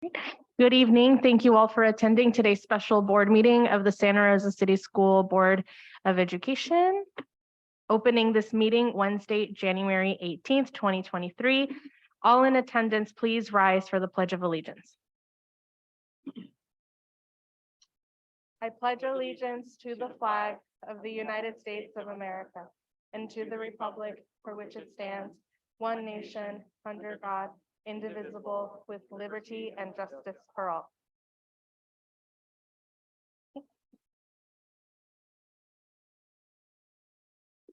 Good evening. Thank you all for attending today's special board meeting of the Santa Rosa City School Board of Education. Opening this meeting Wednesday, January 18th, 2023. All in attendance, please rise for the Pledge of Allegiance. I pledge allegiance to the flag of the United States of America and to the republic for which it stands, one nation, under God, indivisible, with liberty and justice for all.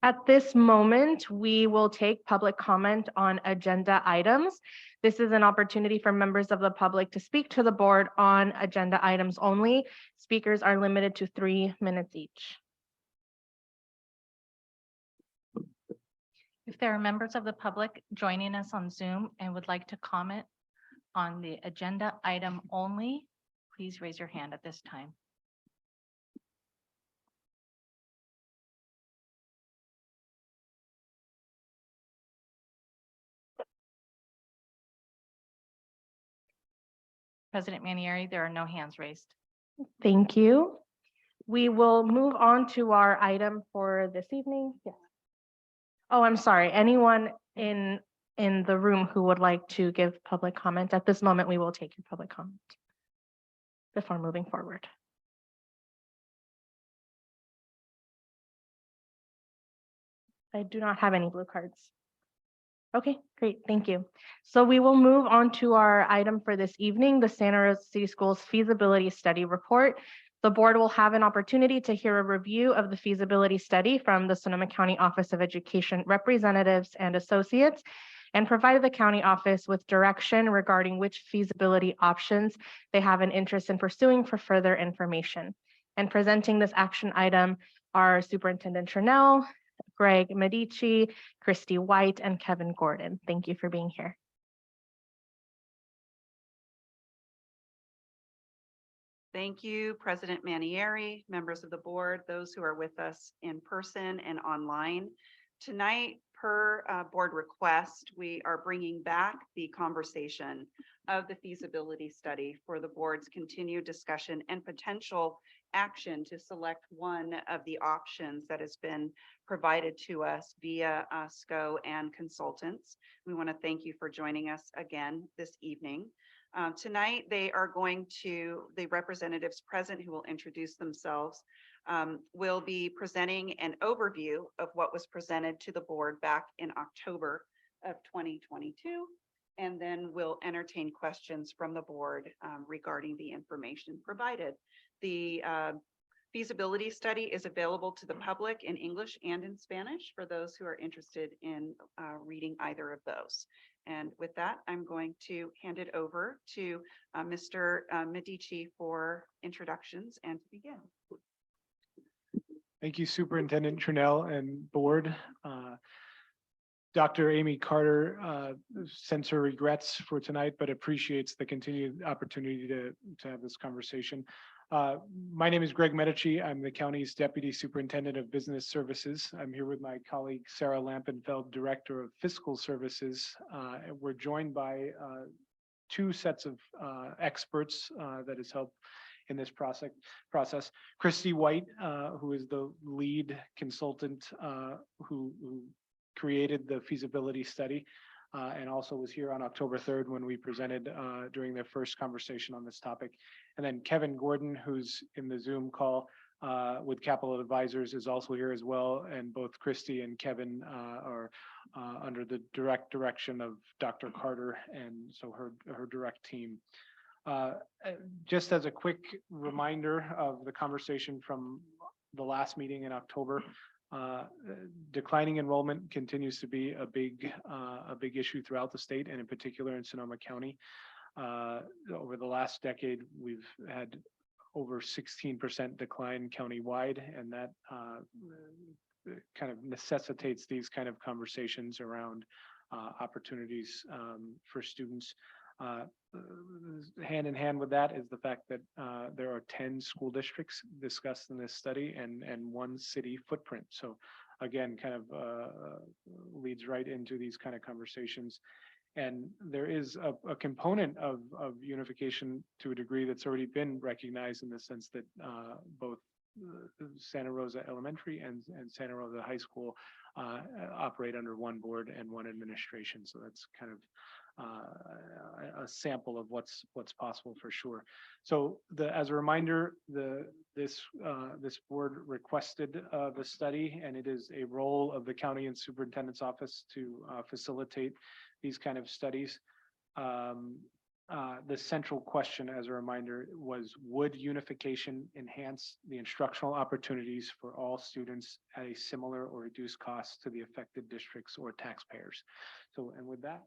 At this moment, we will take public comment on agenda items. This is an opportunity for members of the public to speak to the board on agenda items only. Speakers are limited to 3 minutes each. If there are members of the public joining us on Zoom and would like to comment on the agenda item only, please raise your hand at this time. President Manieri, there are no hands raised. Thank you. We will move on to our item for this evening. Yes. Oh, I'm sorry. Anyone in the room who would like to give public comment at this moment, we will take your public comment before moving forward. I do not have any blue cards. Okay, great, thank you. So we will move on to our item for this evening, the Santa Rosa City Schools feasibility study report. The board will have an opportunity to hear a review of the feasibility study from the Sonoma County Office of Education representatives and associates, and provide the county office with direction regarding which feasibility options they have an interest in pursuing for further information. And presenting this action item are Superintendent Chernell, Greg Medici, Christy White, and Kevin Gordon. Thank you for being here. Thank you, President Manieri, members of the board, those who are with us in person and online. Tonight, per board request, we are bringing back the conversation of the feasibility study for the board's continued discussion and potential action to select one of the options that has been provided to us via SCO and consultants. We want to thank you for joining us again this evening. Tonight, the representatives present who will introduce themselves will be presenting an overview of what was presented to the board back in October of 2022, and then we'll entertain questions from the board regarding the information provided. The feasibility study is available to the public in English and in Spanish for those who are interested in reading either of those. And with that, I'm going to hand it over to Mr. Medici for introductions and to begin. Thank you, Superintendent Chernell and board. Dr. Amy Carter sends her regrets for tonight, but appreciates the continued opportunity to have this conversation. My name is Greg Medici. I'm the county's Deputy Superintendent of Business Services. I'm here with my colleague, Sarah Lampenfeld, Director of Fiscal Services. We're joined by 2 sets of experts that has helped in this process. Christy White, who is the lead consultant who created the feasibility study, and also was here on October 3rd when we presented during their first conversation on this topic. And then Kevin Gordon, who's in the Zoom call with Capital Advisors, is also here as well. And both Christy and Kevin are under the direct direction of Dr. Carter, and so her direct team. Just as a quick reminder of the conversation from the last meeting in October, declining enrollment continues to be a big issue throughout the state, and in particular in Sonoma County. Over the last decade, we've had over 16% decline countywide, and that kind of necessitates these kind of conversations around opportunities for students. Hand in hand with that is the fact that there are 10 school districts discussed in this study and 1 city footprint. So again, kind of leads right into these kind of conversations. And there is a component of unification to a degree that's already been recognized in the sense that both Santa Rosa Elementary and Santa Rosa High School operate under one board and one administration. So that's kind of a sample of what's possible for sure. So as a reminder, this board requested the study, and it is a role of the county and superintendent's office to facilitate these kind of studies. The central question, as a reminder, was would unification enhance the instructional opportunities for all students at a similar or reduced cost to the affected districts or taxpayers? So, and with that,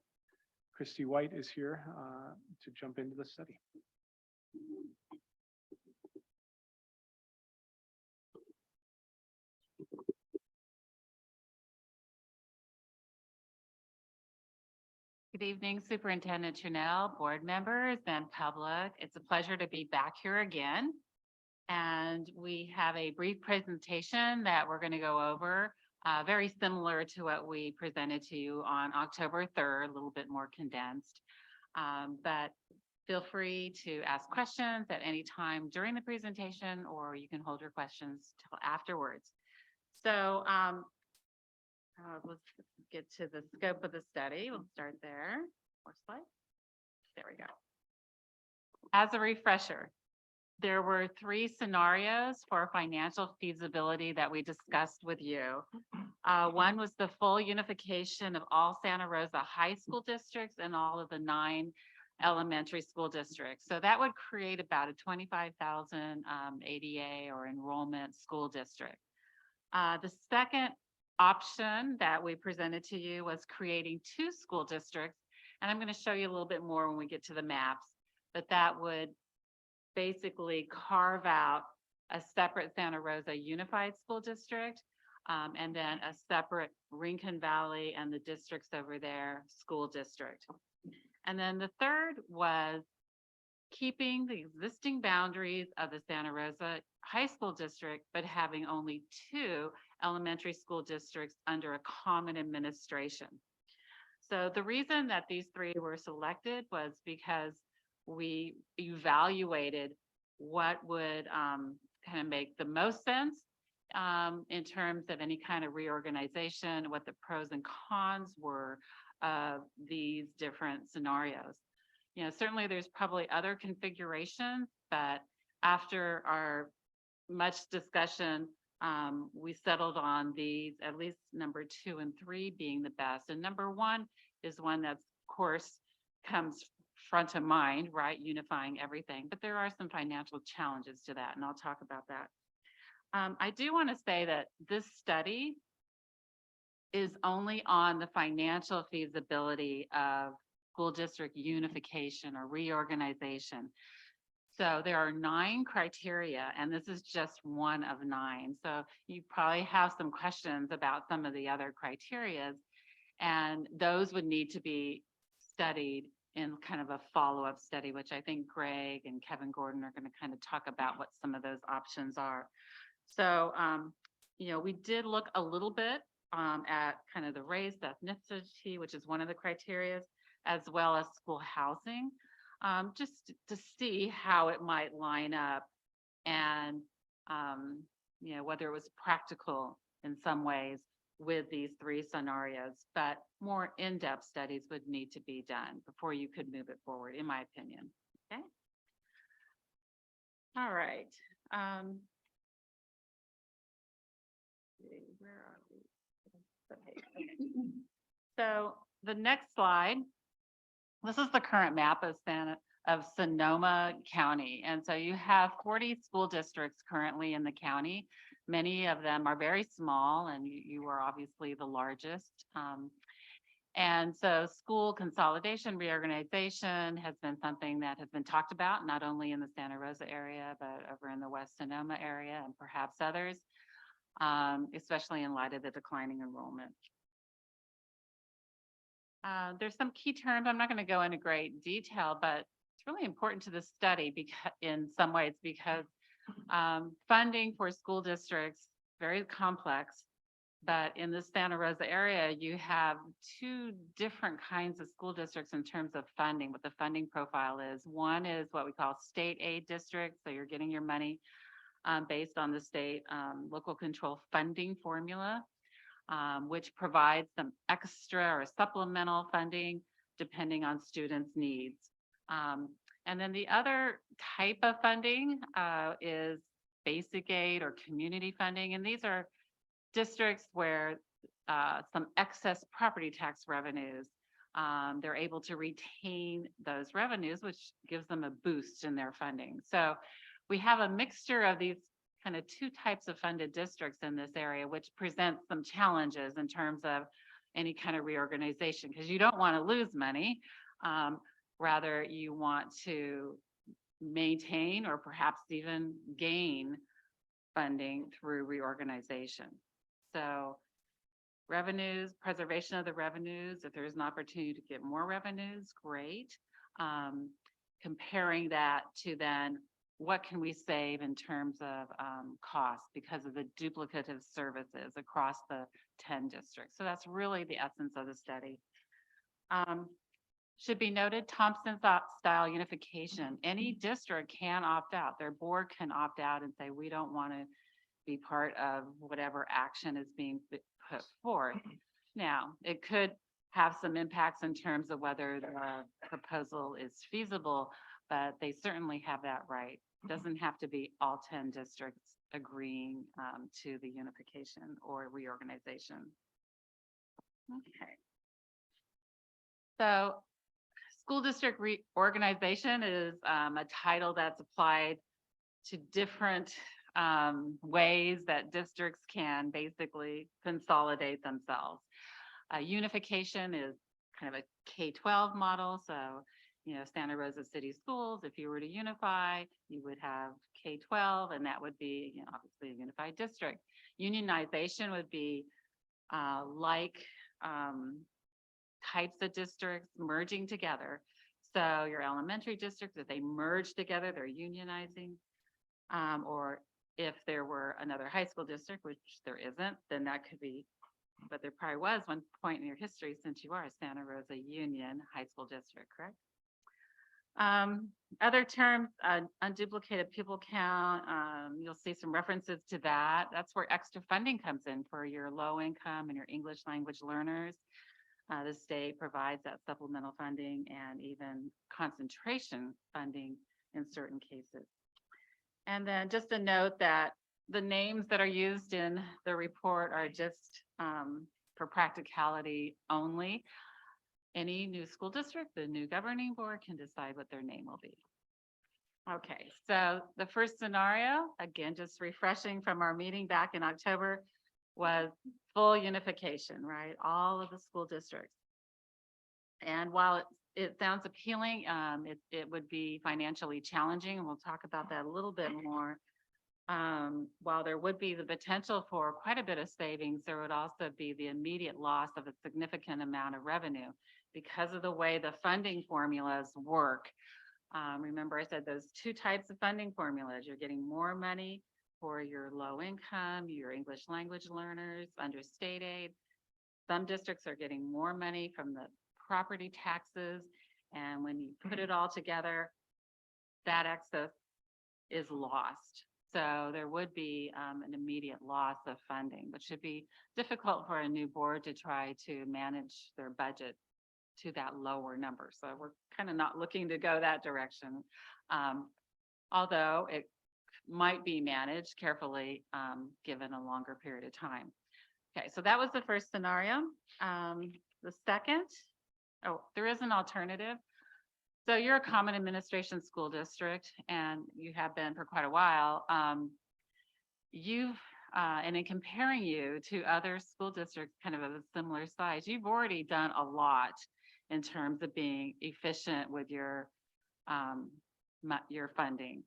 Christy White is here to jump into the study. Good evening, Superintendent Chanel, board members, and public. It's a pleasure to be back here again. And we have a brief presentation that we're going to go over, very similar to what we presented to you on October 3rd, a little bit more condensed. But feel free to ask questions at any time during the presentation, or you can hold your questions till afterwards. So let's get to the scope of the study. We'll start there. More slide. There we go. As a refresher, there were 3 scenarios for financial feasibility that we discussed with you. One was the full unification of all Santa Rosa high school districts and all of the 9 elementary school districts. So that would create about a 25,000 ADA or enrollment school district. The second option that we presented to you was creating 2 school districts. And I'm going to show you a little bit more when we get to the maps, but that would basically carve out a separate Santa Rosa Unified School District, and then a separate Rincon Valley and the districts over there school district. And then the third was keeping the existing boundaries of the Santa Rosa High School District, but having only 2 elementary school districts under a common administration. So the reason that these 3 were selected was because we evaluated what would kind of make the most sense in terms of any kind of reorganization, what the pros and cons were of these different scenarios. You know, certainly there's probably other configurations, but after our much discussion, we settled on these, at least number 2 and 3 being the best. And number 1 is one that's, of course, comes front of mind, right? Unifying everything, but there are some financial challenges to that, and I'll talk about that. I do want to say that this study is only on the financial feasibility of school district unification or reorganization. So there are 9 criteria, and this is just one of 9. So you probably have some questions about some of the other criteria, and those would need to be studied in kind of a follow-up study, which I think Greg and Kevin Gordon are going to kind of talk about what some of those options are. So, you know, we did look a little bit at kind of the race, ethnicity, which is one of the criteria, as well as school housing, just to see how it might line up and, you know, whether it was practical in some ways with these 3 scenarios, but more in-depth studies would need to be done before you could move it forward, in my opinion. Okay. All right. Where are we? Okay. So the next slide, this is the current map of Sonoma County. And so you have 40 school districts currently in the county. Many of them are very small, and you are obviously the largest. And so school consolidation, reorganization has been something that has been talked about, not only in the Santa Rosa area, but over in the West Sonoma area and perhaps others, especially in light of the declining enrollment. There's some key terms. I'm not going to go into great detail, but it's really important to the study because, in some ways, because funding for school districts very complex. But in the Santa Rosa area, you have two different kinds of school districts in terms of funding, what the funding profile is. One is what we call state aid districts. So you're getting your money based on the state local control funding formula, which provides some extra or supplemental funding depending on students' needs. And then the other type of funding is basic aid or community funding. And these are districts where some excess property tax revenues, they're able to retain those revenues, which gives them a boost in their funding. So we have a mixture of these kind of two types of funded districts in this area, which presents some challenges in terms of any kind of reorganization, because you don't want to lose money. Rather, you want to maintain or perhaps even gain funding through reorganization. So revenues, preservation of the revenues, if there's an opportunity to get more revenues, great. Comparing that to then what can we save in terms of cost because of the duplicative services across the 10 districts. So that's really the essence of the study. Should be noted, Thompson style unification. Any district can opt out. Their board can opt out and say, we don't want to be part of whatever action is being put forth. Now, it could have some impacts in terms of whether the proposal is feasible, but they certainly have that right. It doesn't have to be all 10 districts agreeing to the unification or reorganization. Okay. So school district reorganization is a title that's applied to different ways that districts can basically consolidate themselves. Unification is kind of a K-12 model. So, you know, Santa Rosa City Schools, if you were to unify, you would have K-12, and that would be, you know, obviously a unified district. Unionization would be types of districts merging together. So your elementary districts, if they merge together, they're unionizing. Or if there were another high school district, which there isn't, then that could be, but there probably was one point in your history since you are a Santa Rosa Union High School District, correct? Other terms, unduplicated pupil count, you'll see some references to that. That's where extra funding comes in for your low income and your English language learners. The state provides that supplemental funding and even concentration funding in certain cases. And then just a note that the names that are used in the report are just for practicality only. Any new school district, the new governing board can decide what their name will be. Okay, so the first scenario, again, just refreshing from our meeting back in October, was full unification, right? All of the school districts. And while it sounds appealing, it would be financially challenging, and we'll talk about that a little bit more. While there would be the potential for quite a bit of savings, there would also be the immediate loss of a significant amount of revenue because of the way the funding formulas work. Remember, I said those two types of funding formulas. You're getting more money for your low income, your English language learners under state aid. Some districts are getting more money from the property taxes. And when you put it all together, that excess is lost. So there would be an immediate loss of funding, which should be difficult for a new board to try to manage their budget to that lower number. So we're kind of not looking to go that direction. Although it might be managed carefully given a longer period of time. Okay, so that was the first scenario. The second, there is an alternative. So you're a common administration school district, and you have been for quite a while. And in comparing you to other school districts kind of a similar size, you've already done a lot in terms of being efficient with your funding.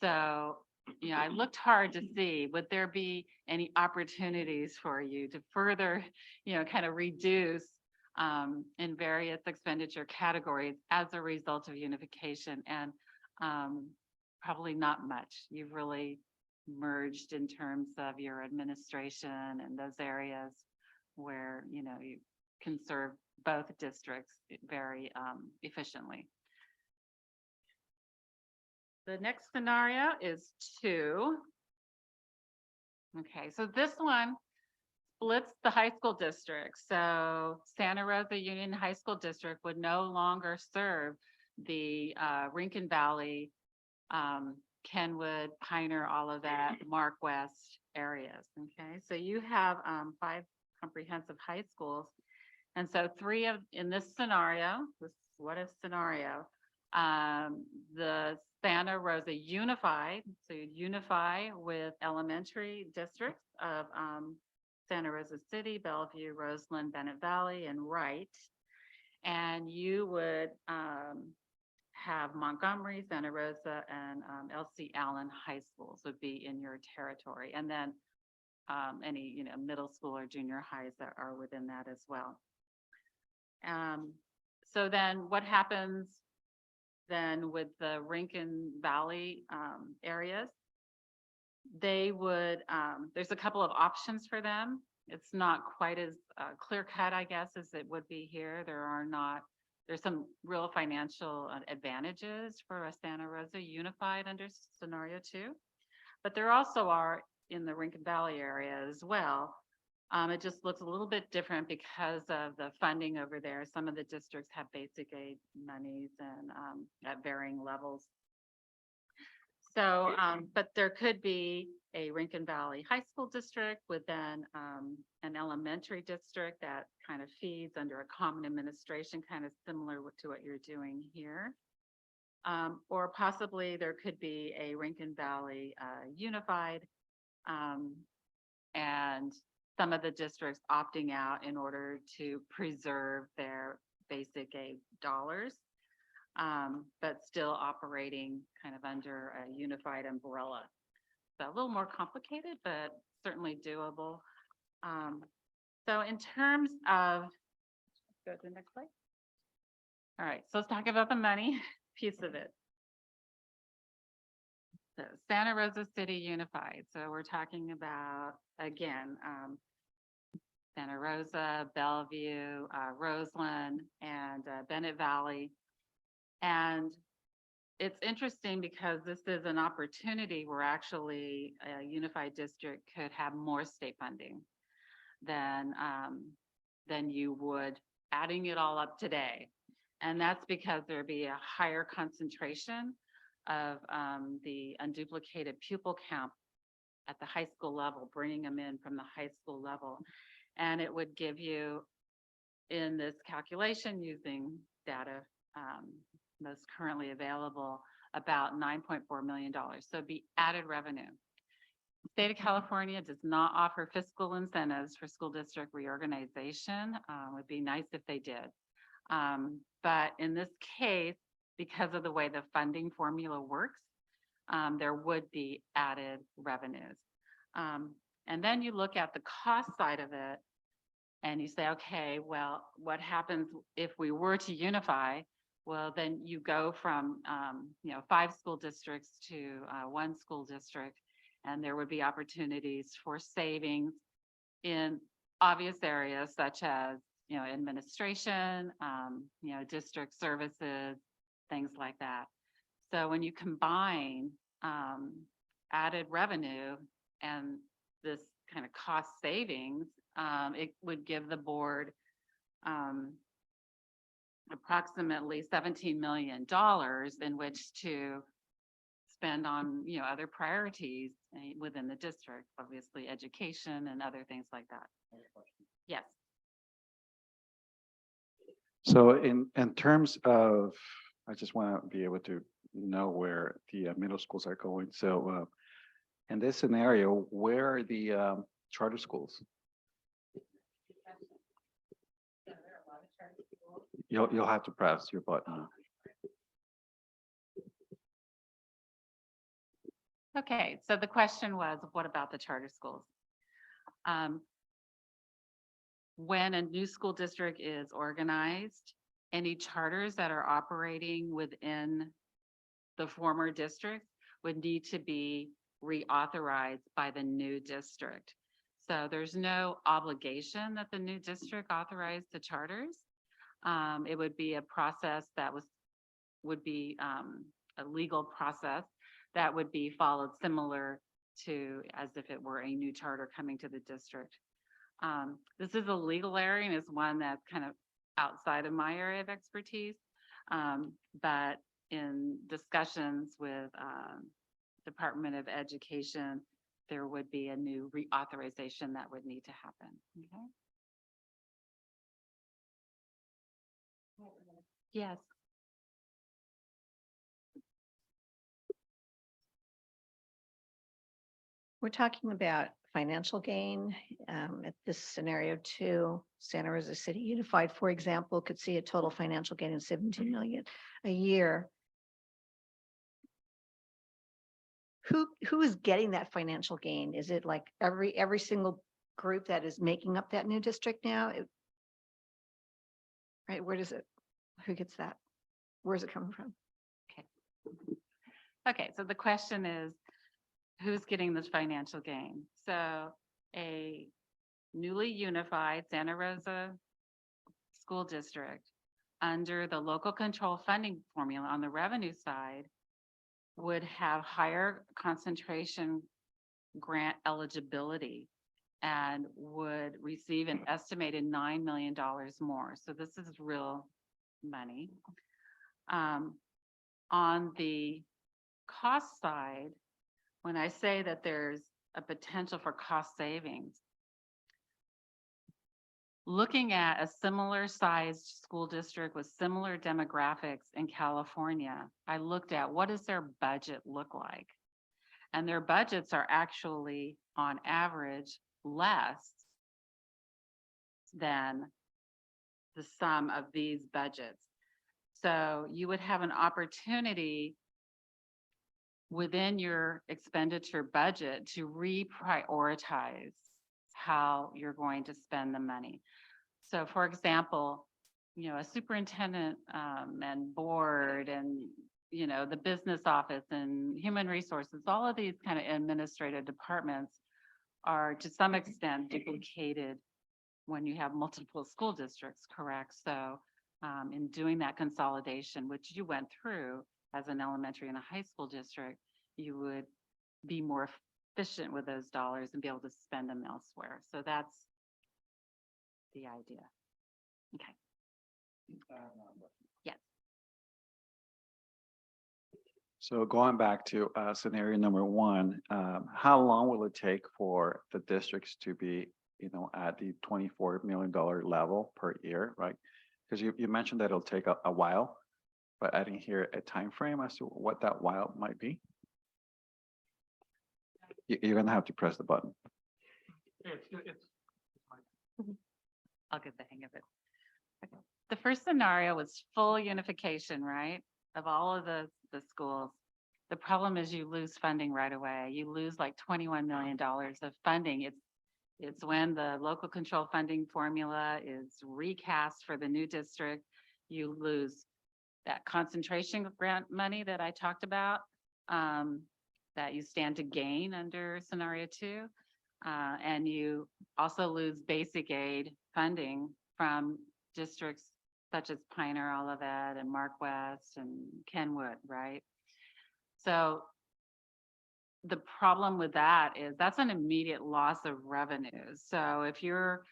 So, you know, I looked hard to see, would there be any opportunities for you to further, you know, kind of reduce in various expenditure categories as a result of unification? And probably not much. You've really merged in terms of your administration and those areas where, you know, you can serve both districts very efficiently. The next scenario is 2. Okay, so this one splits the high school district. So Santa Rosa Union High School District would no longer serve the Rincon Valley, Kenwood, Pioneer, all of that, Mark West areas. Okay, so you have 5 comprehensive high schools. And so 3 of, in this scenario, this what if scenario, the Santa Rosa Unified, so you'd unify with elementary districts of Santa Rosa City, Bellevue, Roseland, Bennett Valley, and Wright. And you would have Montgomery, Santa Rosa, and LC Allen High Schools would be in your territory. And then any, you know, middle school or junior highs that are within that as well. So then what happens then with the Rincon Valley areas? They would, there's a couple of options for them. It's not quite as clear cut, I guess, as it would be here. There's some real financial advantages for a Santa Rosa Unified under scenario 2, but there also are in the Rincon Valley area as well. It just looks a little bit different because of the funding over there. Some of the districts have basic aid monies and at varying levels. So, but there could be a Rincon Valley High School district with then an elementary district that kind of feeds under a common administration, kind of similar to what you're doing here. Or possibly there could be a Rincon Valley Unified, and some of the districts opting out in order to preserve their basic aid dollars, but still operating kind of under a unified umbrella. So a little more complicated, but certainly doable. So in terms of, go to the next slide. All right, so let's talk about the money piece of it. So Santa Rosa City Unified. So we're talking about, again, Santa Rosa, Bellevue, Roseland, and Bennett Valley. And it's interesting because this is an opportunity where actually a unified district could have more state funding than you would adding it all up today. And that's because there'd be a higher concentration of the unduplicated pupil count at the high school level, bringing them in from the high school level. And it would give you, in this calculation using data most currently available, about $9.4 million. So it'd be added revenue. The state of California does not offer fiscal incentives for school district reorganization. It would be nice if they did. But in this case, because of the way the funding formula works, there would be added revenues. And then you look at the cost side of it and you say, okay, well, what happens if we were to unify? Well, then you go from, 5 school districts to 1 school district, and there would be opportunities for savings in obvious areas such as, administration, district services, things like that. So when you combine added revenue and this kind of cost savings, it would give the board approximately $17 million in which to spend on, other priorities within the district, obviously education and other things like that. Yes. So in terms of, I just want to be able to know where the middle schools are going. So in this scenario, where are the charter schools? You'll have to press your button. Okay, so the question was, what about the charter schools? When a new school district is organized, any charters that are operating within the former district would need to be reauthorized by the new district. So there's no obligation that the new district authorize the charters. It would be a process that would be a legal process that would be followed similar to as if it were a new charter coming to the district. This is a legal area and is one that's kind of outside of my area of expertise. But in discussions with Department of Education, there would be a new reauthorization that would need to happen. Okay. Yes. We're talking about financial gain. At this scenario two, Santa Rosa City Unified, for example, could see a total financial gain of 17 million a year. Who is getting that financial gain? Is it like every single group that is making up that new district now? Right, where does it, who gets that? Where's it coming from? Okay, so the question is, who's getting this financial gain? So a newly unified Santa Rosa school district under the local control funding formula on the revenue side would have higher concentration grant eligibility and would receive an estimated $9 million more. So this is real money. On the cost side, when I say that there's a potential for cost savings, looking at a similar sized school district with similar demographics in California, I looked at what does their budget look like? And their budgets are actually on average less than the sum of these budgets. So you would have an opportunity within your expenditure budget to reprioritize how you're going to spend the money. So for example, you know, a superintendent and board and, you know, the business office and human resources, all of these kind of administrative departments are to some extent duplicated when you have multiple school districts, correct? So in doing that consolidation, which you went through as an elementary and a high school district, you would be more efficient with those dollars and be able to spend them elsewhere. So that's the idea. Okay. Yes. So going back to scenario number one, how long will it take for the districts to be, you know, at the $24 million level per year, right? Because you mentioned that it'll take a while, but I didn't hear a time frame as to what that while might be. You're gonna have to press the button. I'll get the hang of it. Okay. The first scenario was full unification, right? Of all of the schools. The problem is you lose funding right away. You lose like $21 million of funding. It's when the local control funding formula is recast for the new district, you lose that concentration grant money that I talked about, that you stand to gain under scenario two. And you also lose basic aid funding from districts such as Pioneer, Olivet, and Mark West, and Kenwood, right? So the problem with that is that's an immediate loss of revenue. So if you're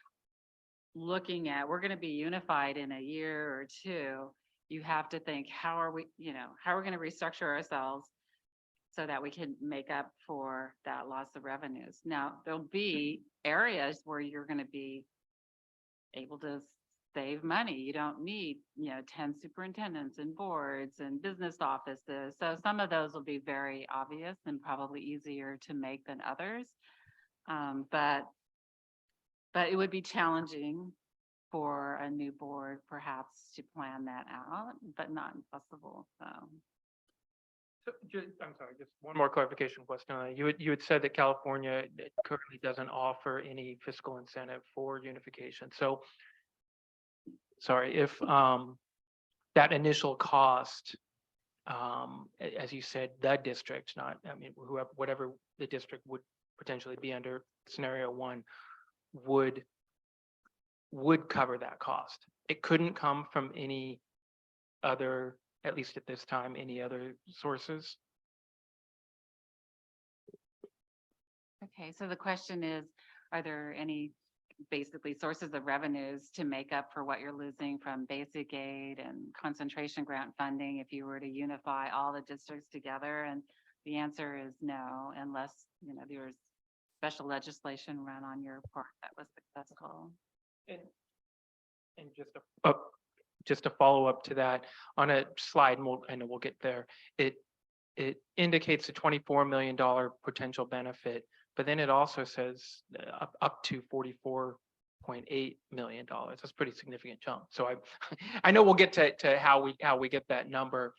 looking at, we're going to be unified in a year or two, you have to think, how are we going to restructure ourselves so that we can make up for that loss of revenues. Now, there'll be areas where you're going to be able to save money. You don't need, 10 superintendents and boards and business offices. So some of those will be very obvious and probably easier to make than others. But it would be challenging for a new board perhaps to plan that out, but not impossible. So I'm sorry, just one more clarification question. You had said that California currently doesn't offer any fiscal incentive for unification. So sorry, if that initial cost as you said, the district, not, I mean, whoever, whatever the district would potentially be under scenario one would cover that cost. It couldn't come from any other, at least at this time, any other sources. Okay, so the question is, are there any basically sources of revenues to make up for what you're losing from basic aid and concentration grant funding if you were to unify all the districts together? And the answer is no, unless, you know, there's special legislation run on your part that was successful. And just a follow up to that, on a slide, and I know we'll get there, it indicates a $24 million potential benefit, but then it also says up to $44.8 million. That's a pretty significant jump. So I know we'll get to how we get that number,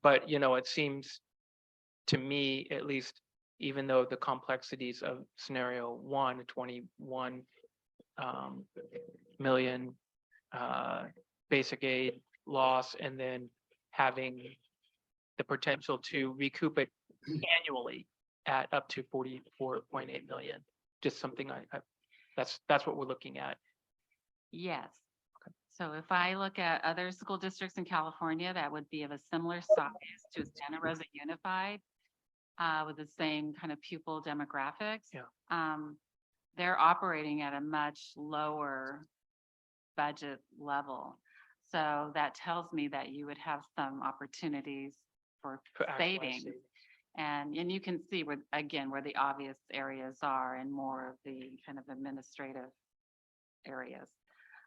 but you know, it seems to me, at least, even though the complexities of scenario one, 21 million basic aid loss, and then having the potential to recoup it annually at up to 44.8 million. Just something that's what we're looking at. Yes. So if I look at other school districts in California, that would be of a similar size to Santa Rosa Unified, with the same kind of pupil demographics. Yeah. They're operating at a much lower budget level. So that tells me that you would have some opportunities for actualized savings. And you can see where, again, where the obvious areas are and more of the kind of administrative areas.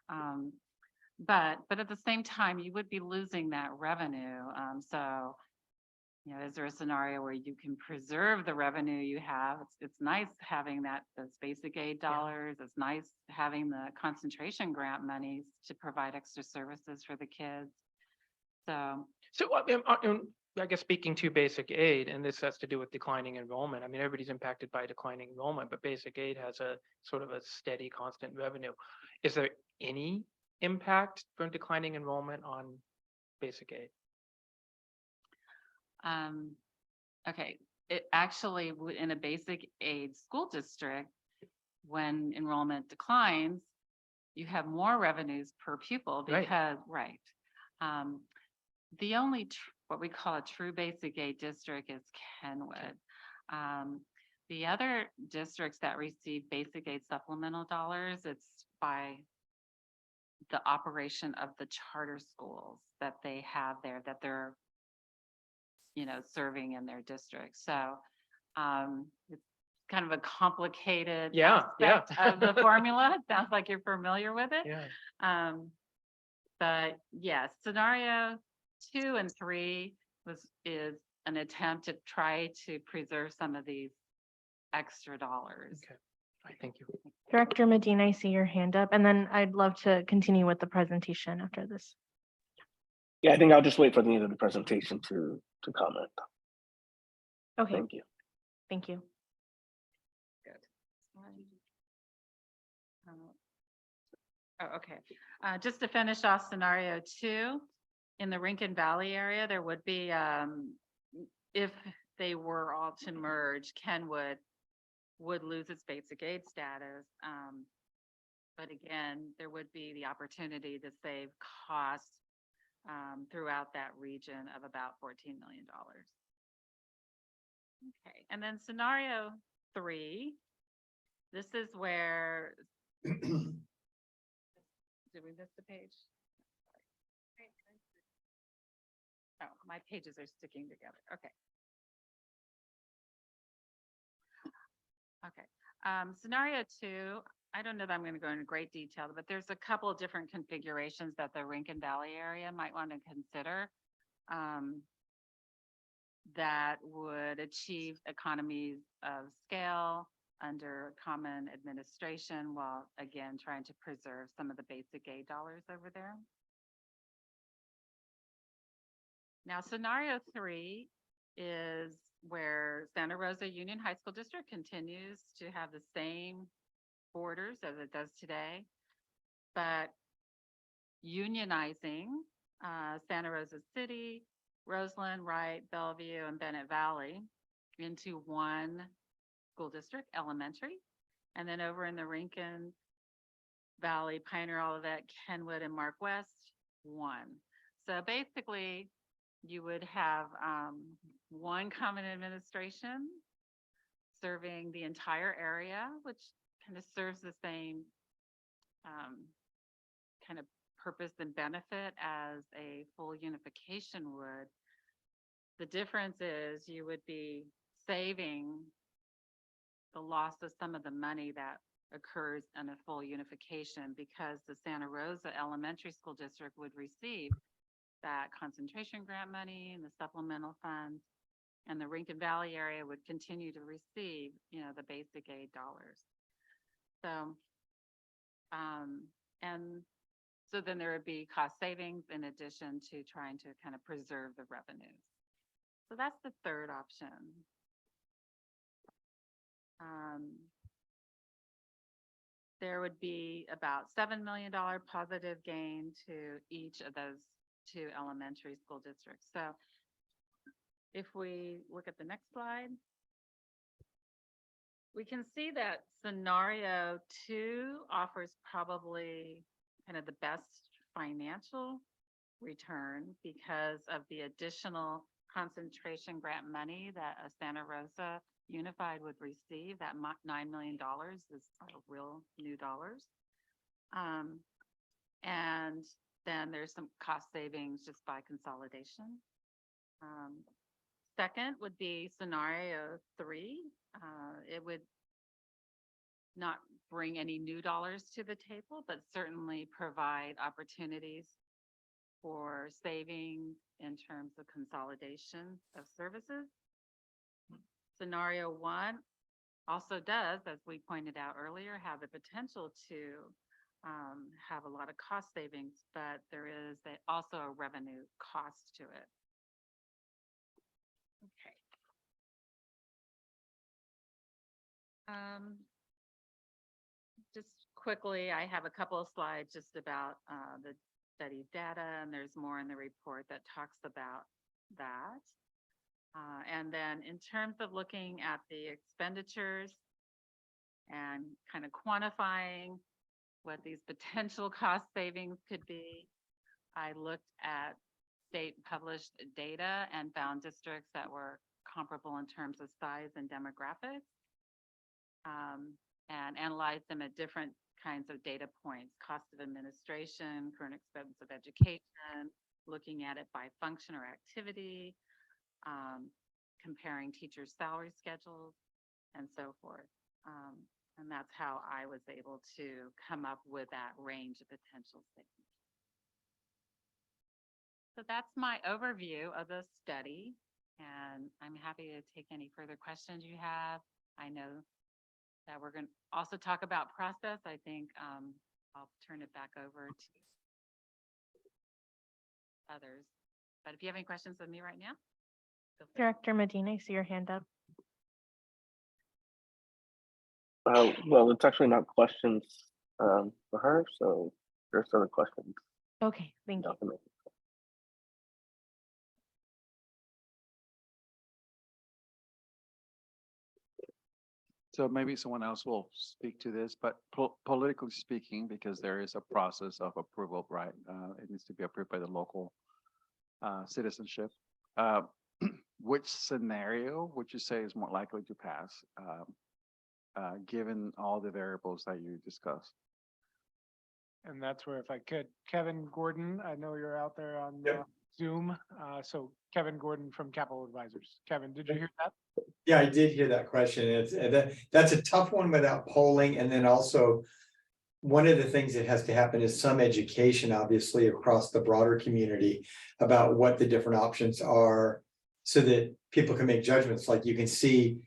But at the same time, you would be losing that revenue. So, you know, is there a scenario where you can preserve the revenue you have? It's nice having those basic aid dollars. It's nice having the concentration grant monies to provide extra services for the kids. So I guess speaking to basic aid, and this has to do with declining enrollment. I mean, everybody's impacted by declining enrollment, but basic aid has a sort of a steady, constant revenue. Is there any impact from declining enrollment on basic aid? Okay, it actually in a basic aid school district, when enrollment declines, you have more revenues per pupil because, right. The only what we call a true basic aid district is Kenwood. The other districts that receive basic aid supplemental dollars, it's by the operation of the charter schools that they have there, that they're, you know, serving in their district. So it's kind of a complicated aspect of the formula. It sounds like you're familiar with it. Yeah. But yes, scenario 2 and 3 is an attempt to try to preserve some of these extra dollars. Okay. All right, thank you. Director Medina, I see your hand up, and then I'd love to continue with the presentation after this. Yeah, I think I'll just wait for the end of the presentation to comment. Okay, Thank you. thank you. Okay. Just to finish off scenario 2, in the Rincon Valley area, there would be, if they were all to merge, Kenwood would lose its basic aid status. But again, there would be the opportunity to save costs throughout that region of about $14 million. Okay, and then scenario 3, this is where, did we miss the page? Oh, my pages are sticking together. Okay. Okay. Scenario 2, I don't know that I'm going to go into great detail, but there's a couple of different configurations that the Rincon Valley area might want to consider that would achieve economies of scale under common administration while again trying to preserve some of the basic aid dollars over there. Now, scenario 3 is where Santa Rosa Union High School District continues to have the same borders as it does today, but unionizing Santa Rosa City Roseland, Wright, Bellevue, and Bennett Valley into one school district, elementary. And then over in the Rincon Valley, Pioneer, Olivet, Kenwood, and Mark West, one. So basically, you would have one common administration serving the entire area, which kind of serves the same kind of purpose and benefit as a full unification would. The difference is you would be saving the loss of some of the money that occurs in a full unification, because the Santa Rosa Elementary School District would receive that concentration grant money and the supplemental funds, and the Rincon Valley area would continue to receive, the basic aid dollars. So, and so then there would be cost savings in addition to trying to kind of preserve the revenues. So that's the third option. There would be about $7 million positive gain to each of those two elementary school districts. So if we look at the next slide, we can see that scenario 2 offers probably kind of the best financial return because of the additional concentration grant money that a Santa Rosa Unified would receive. That $9 million is real new dollars. And then there's some cost savings just by consolidation. Second would be scenario 3. It would not bring any new dollars to the table, but certainly provide opportunities for savings in terms of consolidation of services. Scenario 1 also does, as we pointed out earlier, have the potential to have a lot of cost savings, but there is also a revenue cost to it. Okay. Just quickly, I have a couple of slides just about the study data, and there's more in the report that talks about that. And then in terms of looking at the expenditures and kind of quantifying what these potential cost savings could be, I looked at state published data and found districts that were comparable in terms of size and demographics, and analyzed them at different kinds of data points: cost of administration, current expense of education, looking at it by function or activity, comparing teachers' salary schedules, and so forth. And that's how I was able to come up with that range of potential savings. So that's my overview of the study, and I'm happy to take any further questions you have. I know that we're going to also talk about process. I think I'll turn it back over to others. But if you have any questions of me right now, feel free. Director Medina, I see your hand up. Well, it's actually not questions for her, so there's other questions. Okay, thank you. So maybe someone else will speak to this, but politically speaking, because there is a process of approval, right? It needs to be approved by the local citizenship. Which scenario would you say is more likely to pass, given all the variables that you discussed? And that's where, if I could, Kevin Gordon, I know you're out there on Zoom. So Kevin Gordon from Capital Advisors. Kevin, did you hear that? Yeah, I did hear that question. That's a tough one without polling. And then also, one of the things that has to happen is some education, obviously, across the broader community about what the different options are, so that people can make judgments. Like, you can see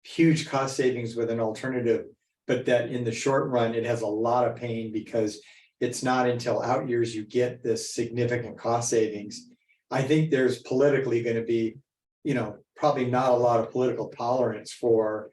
huge cost savings with an alternative, but that in the short run, it has a lot of pain because it's not until out years you get this significant cost savings. I think there's politically going to be, probably not a lot of political tolerance for,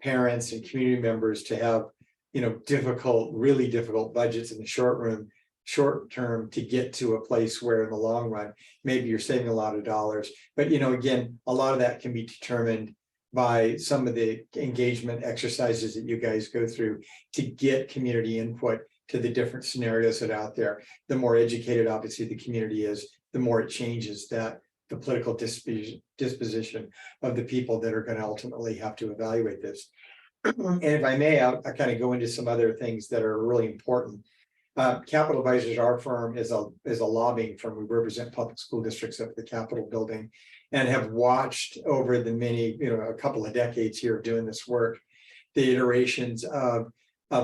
parents and community members to have, really difficult budgets in the short run short term to get to a place where in the long run, maybe you're saving a lot of dollars. But you know, again, a lot of that can be determined by some of the engagement exercises that you guys go through to get community input to the different scenarios that are out there. The more educated, obviously, the community is, the more it changes that the political disposition of the people that are going to ultimately have to evaluate this. And if I may, I'll kind of go into some other things that are really important. Capital Advisors, our firm is a lobbying firm. We represent public school districts up at the Capitol building and have watched over the many, a couple of decades here of doing this work, the iterations of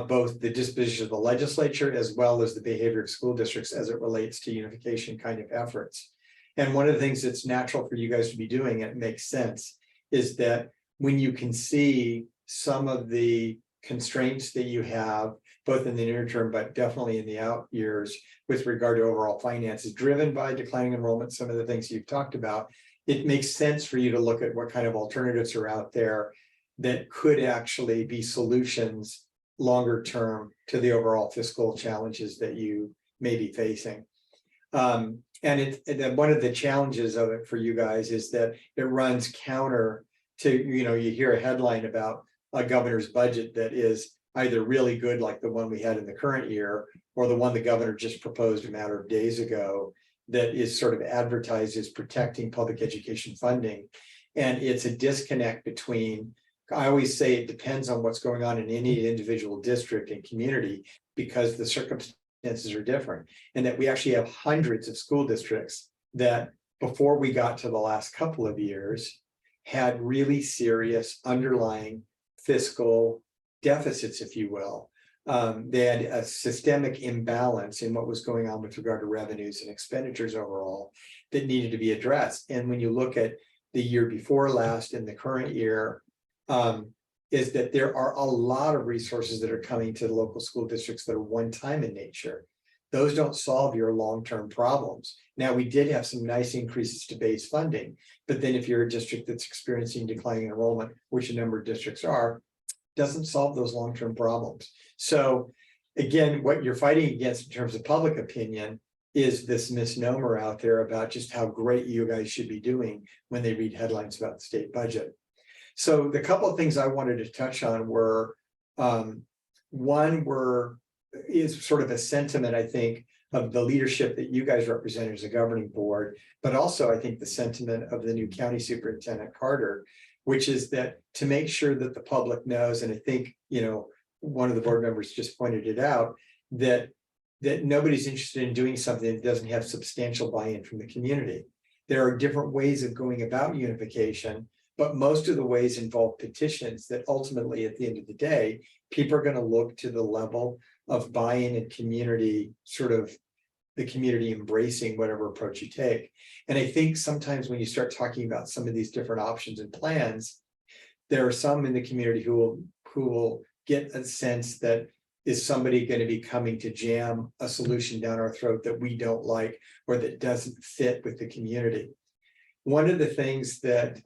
both the disposition of the legislature as well as the behavior of school districts as it relates to unification kind of efforts. And one of the things that's natural for you guys to be doing, and it makes sense, is that when you can see some of the constraints that you have, both in the near term, but definitely in the out years with regard to overall finances, driven by declining enrollment, some of the things you've talked about, it makes sense for you to look at what kind of alternatives are out there that could actually be solutions longer term to the overall fiscal challenges that you may be facing. And one of the challenges of it for you guys is that it runs counter to, you hear a headline about a governor's budget that is either really good, like the one we had in the current year, or the one the governor just proposed a matter of days ago, that is sort of advertised as protecting public education funding. And it's a disconnect between, I always say it depends on what's going on in any individual district and community, because the circumstances are different. And that we actually have hundreds of school districts that before we got to the last couple of years had really serious underlying fiscal deficits, if you will. They had a systemic imbalance in what was going on with regard to revenues and expenditures overall that needed to be addressed. And when you look at the year before last and the current year, is that there are a lot of resources that are coming to the local school districts that are one-time in nature. Those don't solve your long-term problems. Now, we did have some nice increases to base funding, but then if you're a district that's experiencing declining enrollment, which a number of districts are, doesn't solve those long-term problems. So again, what you're fighting against in terms of public opinion is this misnomer out there about just how great you guys should be doing when they read headlines about the state budget. So the couple of things I wanted to touch on were, is sort of a sentiment, I think, of the leadership that you guys represent as a governing board, but also I think the sentiment of the new county superintendent Carter, which is that to make sure that the public knows, and I think, one of the board members just pointed it out, that nobody's interested in doing something that doesn't have substantial buy-in from the community. There are different ways of going about unification, but most of the ways involve petitions that ultimately, at the end of the day, people are going to look to the level of buy-in and community, sort of the community embracing whatever approach you take. And I think sometimes when you start talking about some of these different options and plans, there are some in the community who will get a sense that, is somebody going to be coming to jam a solution down our throat that we don't like or that doesn't fit with the community. One of the things that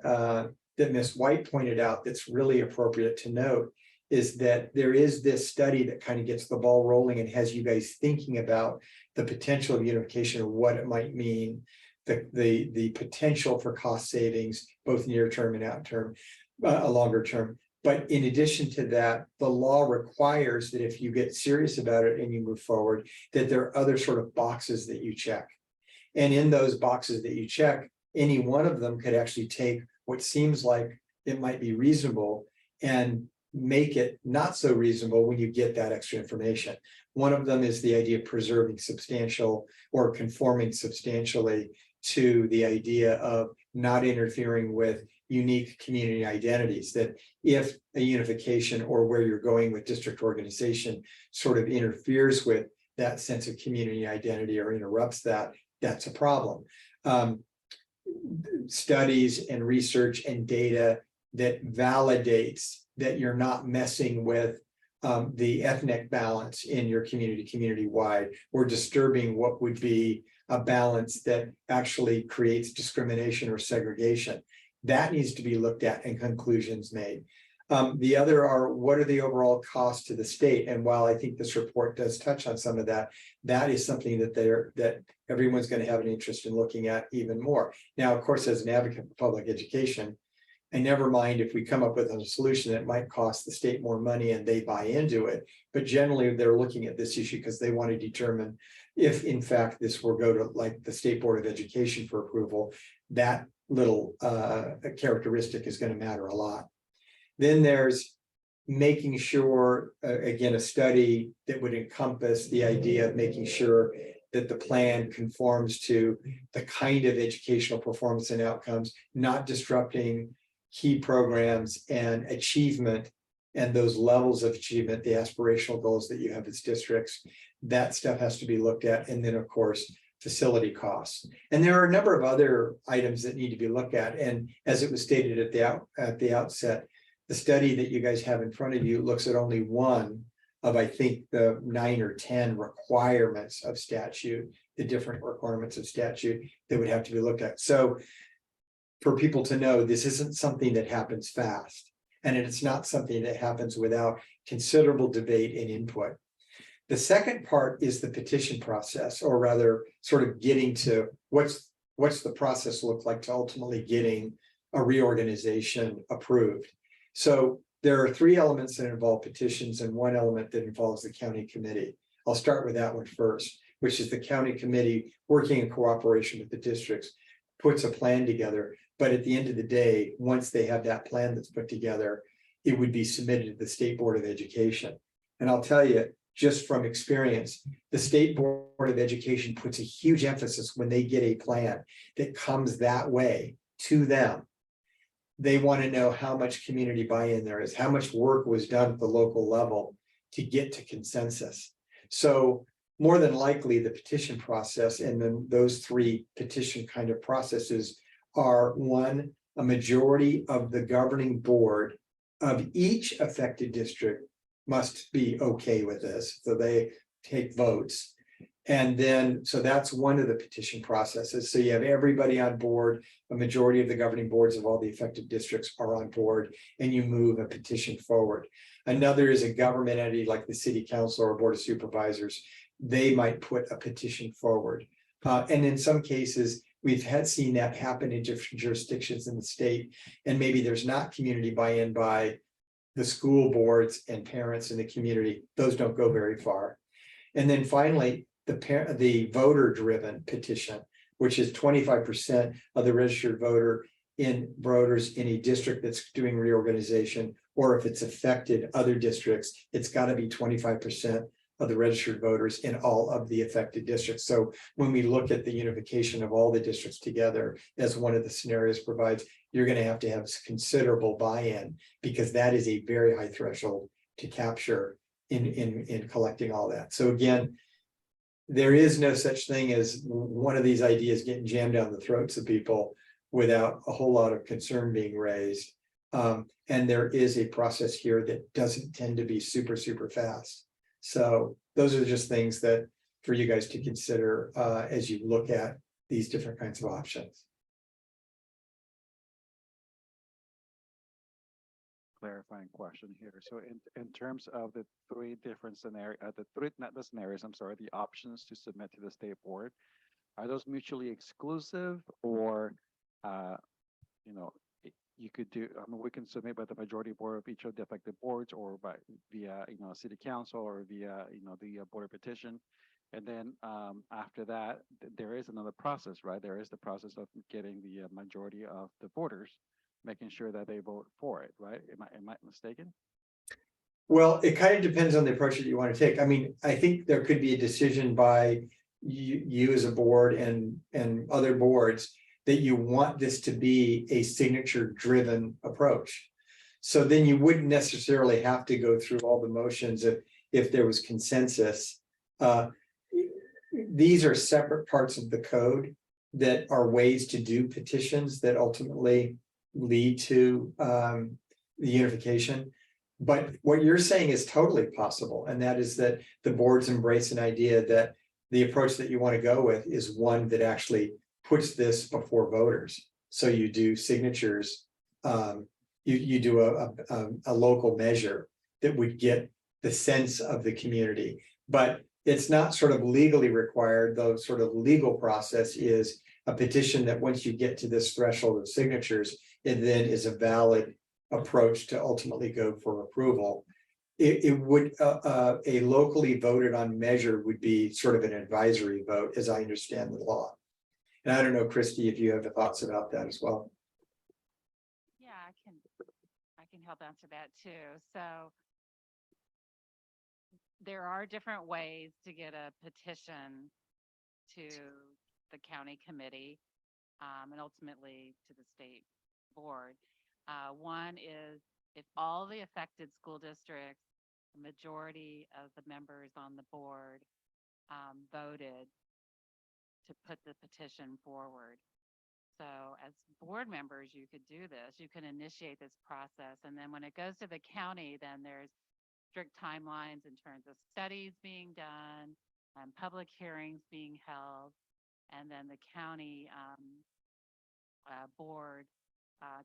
Ms. White pointed out that's really appropriate to note is that there is this study that kind of gets the ball rolling and has you guys thinking about the potential of unification or what it might mean, the potential for cost savings, both near term and out term, longer term. But in addition to that, the law requires that if you get serious about it and you move forward, that there are other sort of boxes that you check. And in those boxes that you check, any one of them could actually take what seems like it might be reasonable and make it not so reasonable when you get that extra information. One of them is the idea of preserving substantial or conforming substantially to the idea of not interfering with unique community identities, that if a unification or where you're going with district organization sort of interferes with that sense of community identity or interrupts that, that's a problem. Studies and research and data that validates that you're not messing with the ethnic balance in your community-wide, or disturbing what would be a balance that actually creates discrimination or segregation. That needs to be looked at and conclusions made. The other are, what are the overall costs to the state? And while I think this report does touch on some of that, that is something that everyone's going to have an interest in looking at even more. Now, of course, as an advocate for public education, I never mind if we come up with a solution that might cost the state more money and they buy into it. But generally, they're looking at this issue because they want to determine if, in fact, this will go to like the State Board of Education for approval. That little characteristic is going to matter a lot. Then there's making sure, again, a study that would encompass the idea of making sure that the plan conforms to the kind of educational performance and outcomes, not disrupting key programs and achievement and those levels of achievement, the aspirational goals that you have as districts. That stuff has to be looked at. And then, of course, facility costs. And there are a number of other items that need to be looked at. And as it was stated at the outset, the study that you guys have in front of you looks at only one of, I think, the 9 or 10 requirements of statute, the different requirements of statute that would have to be looked at. So for people to know, this isn't something that happens fast, and it's not something that happens without considerable debate and input. The second part is the petition process, or rather sort of getting to what's the process look like to ultimately getting a reorganization approved. So there are 3 elements that involve petitions and 1 element that involves the county committee. I'll start with that one first, which is the county committee working in cooperation with the districts, puts a plan together. But at the end of the day, once they have that plan that's put together, it would be submitted to the State Board of Education. And I'll tell you, just from experience, the State Board of Education puts a huge emphasis when they get a plan that comes that way to them. They want to know how much community buy-in there is, how much work was done at the local level to get to consensus. So more than likely, the petition process and then those 3 petition kind of processes are: 1, a majority of the governing board of each affected district must be okay with this. So they take votes. And then, so that's one of the petition processes. So you have everybody on board, a majority of the governing boards of all the affected districts are on board, and you move a petition forward. Another is a government entity like the city council or board of supervisors. They might put a petition forward. And in some cases, we've seen that happen in different jurisdictions in the state. And maybe there's not community buy-in by the school boards and parents in the community. Those don't go very far. And then finally, the voter-driven petition, which is 25% of the registered voters in a district that's doing reorganization, or if it's affected other districts, it's got to be 25% of the registered voters in all of the affected districts. So when we look at the unification of all the districts together, as one of the scenarios provides, you're going to have considerable buy-in, because that is a very high threshold to capture in collecting all that. So again, there is no such thing as one of these ideas getting jammed down the throats of people without a whole lot of concern being raised. And there is a process here that doesn't tend to be super, super fast. So those are just things that for you guys to consider as you look at these different kinds of options. Clarifying question here. So in terms of the 3 different scenarios, the options to submit to the state board, are those mutually exclusive, or you could do, we can submit by the majority board of each of the affected boards, or by via, city council, or via, the board of petition. And then after that, there is another process, right? There is the process of getting the majority of the voters, making sure that they vote for it, right? Am I mistaken? Well, it kind of depends on the approach that you want to take. I mean, I think there could be a decision by you as a board and other boards that you want this to be a signature-driven approach. So then you wouldn't necessarily have to go through all the motions if there was consensus. These are separate parts of the code that are ways to do petitions that ultimately lead to the unification. But what you're saying is totally possible, and that is that the boards embrace an idea that the approach that you want to go with is one that actually puts this before voters. So you do signatures you do a local measure that would get the sense of the community. But it's not sort of legally required, though sort of legal process is a petition that once you get to this threshold of signatures, it then is a valid approach to ultimately go for approval. It would, a locally voted on measure would be sort of an advisory vote, as I understand the law. And I don't know, Christy, if you have thoughts about that as well. Yeah, I can help answer that too. So there are different ways to get a petition to the county committee, and ultimately to the state board. One is if all the affected school districts, the majority of the members on the board voted to put the petition forward. So as board members, you could do this. You can initiate this process. And then when it goes to the county, then there's strict timelines in terms of studies being done, public hearings being held, and then the county board,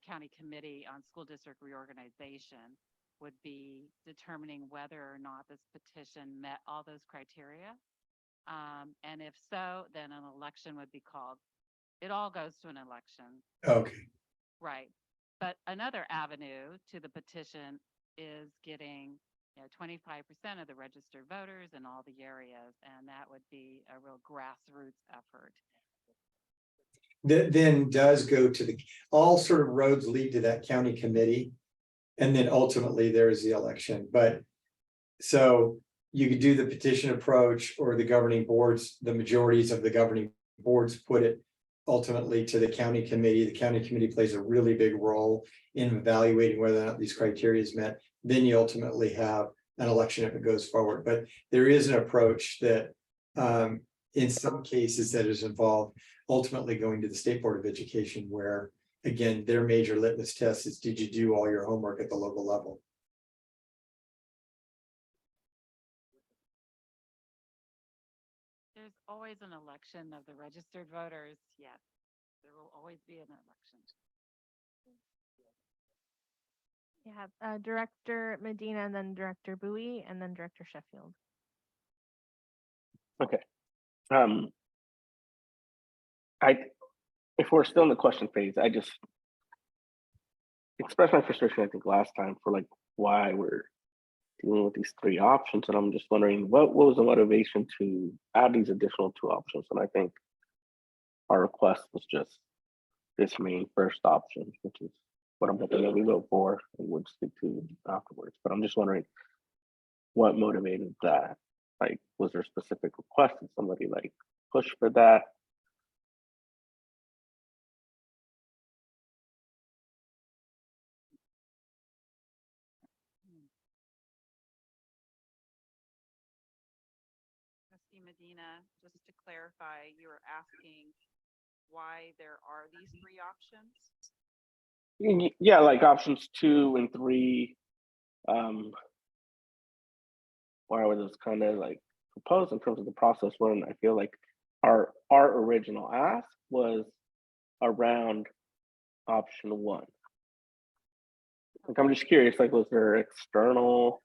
county committee on school district reorganization would be determining whether or not this petition met all those criteria. And if so, then an election would be called. It all goes to an election. Okay. Right. But another avenue to the petition is getting 25% of the registered voters in all the areas, and that would be a real grassroots effort. That then does go to the, all sort of roads lead to that county committee. And then ultimately there's the election. But so you could do the petition approach, or the governing boards, the majorities of the governing boards put it ultimately to the county committee. The county committee plays a really big role in evaluating whether or not these criteria is met. Then you ultimately have an election if it goes forward. But there is an approach that in some cases that is involved ultimately going to the State Board of Education, where again, their major litmus test is, did you do all your homework at the local level? There's always an election of the registered voters. Yes, there will always be an election. Yeah, Director Medina, and then Director Bowie, and then Director Sheffield. Okay. If we're still in the question phase, I just expressed my frustration, I think, last time for like why we're dealing with these three options. And I'm just wondering what was the motivation to add these additional two options? And I think our request was just this main first option, which is what I'm hoping that we vote for and would speak to afterwards. But I'm just wondering what motivated that? Like, was there a specific request? Did somebody like push for that? Trustee Medina, just to clarify, you're asking why there are these three options? Yeah, like options 2 and 3. Why was this kind of like proposed in terms of the process, when I feel like our original ask was around option 1. Like, I'm just curious, like, was there external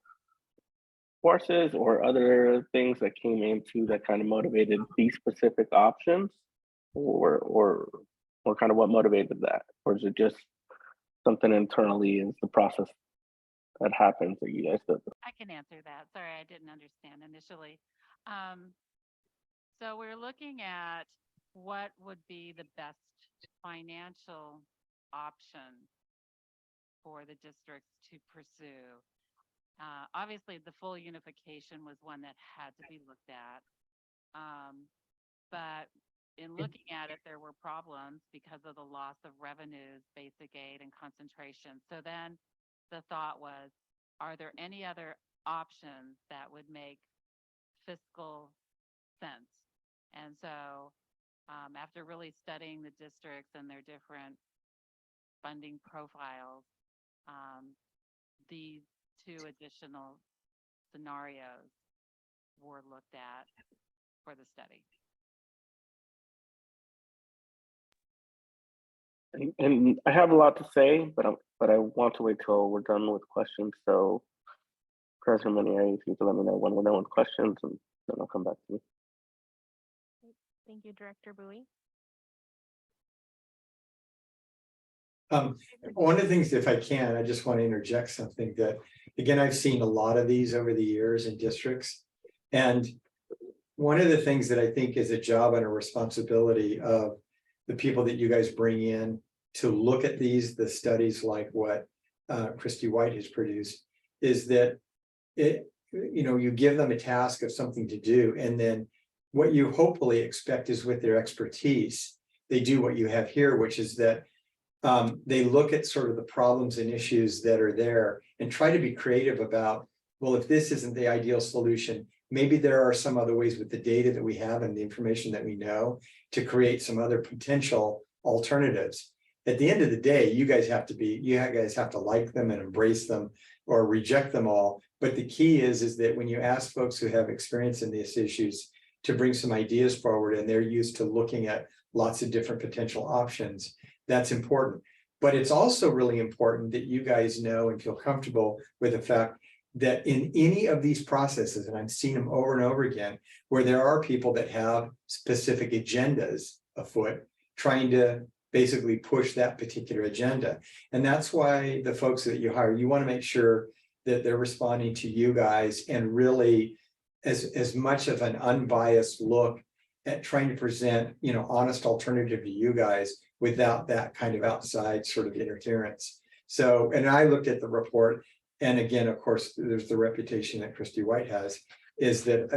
forces or other things that came into that kind of motivated these specific options, or kind of what motivated that, or is it just something internally is the process that happens that you guys do? I can answer that. Sorry, I didn't understand initially. So we're looking at what would be the best financial option for the districts to pursue. Obviously, the full unification was one that had to be looked at. But in looking at it, there were problems because of the loss of revenues, basic aid, and concentration. So then the thought was, are there any other options that would make fiscal sense? And so after really studying the districts and their different funding profiles, these two additional scenarios were looked at for the study. And I have a lot to say, but I want to wait till we're done with questions. So President Manieri, if you can let me know when we're done with questions, and then I'll come back to you. Thank you, Director Bowie. One of the things, if I can, I just want to interject something that, again, I've seen a lot of these over the years in districts. And one of the things that I think is a job and a responsibility of the people that you guys bring in to look at the studies like what Christy White has produced, is that you give them a task of something to do, and then what you hopefully expect is with their expertise, they do what you have here, which is that they look at sort of the problems and issues that are there and try to be creative about, well, if this isn't the ideal solution, maybe there are some other ways with the data that we have and the information that we know to create some other potential alternatives. At the end of the day, you guys have to like them and embrace them or reject them all. But the key is that when you ask folks who have experience in these issues to bring some ideas forward, and they're used to looking at lots of different potential options, that's important. But it's also really important that you guys know and feel comfortable with the fact that in any of these processes, and I've seen them over and over again, where there are people that have specific agendas afoot, trying to basically push that particular agenda. And that's why the folks that you hire, you want to make sure that they're responding to you guys and really as much of an unbiased look at trying to present, honest alternative to you guys without that kind of outside sort of interference. So, and I looked at the report, and again, of course, there's the reputation that Christy White has, is that,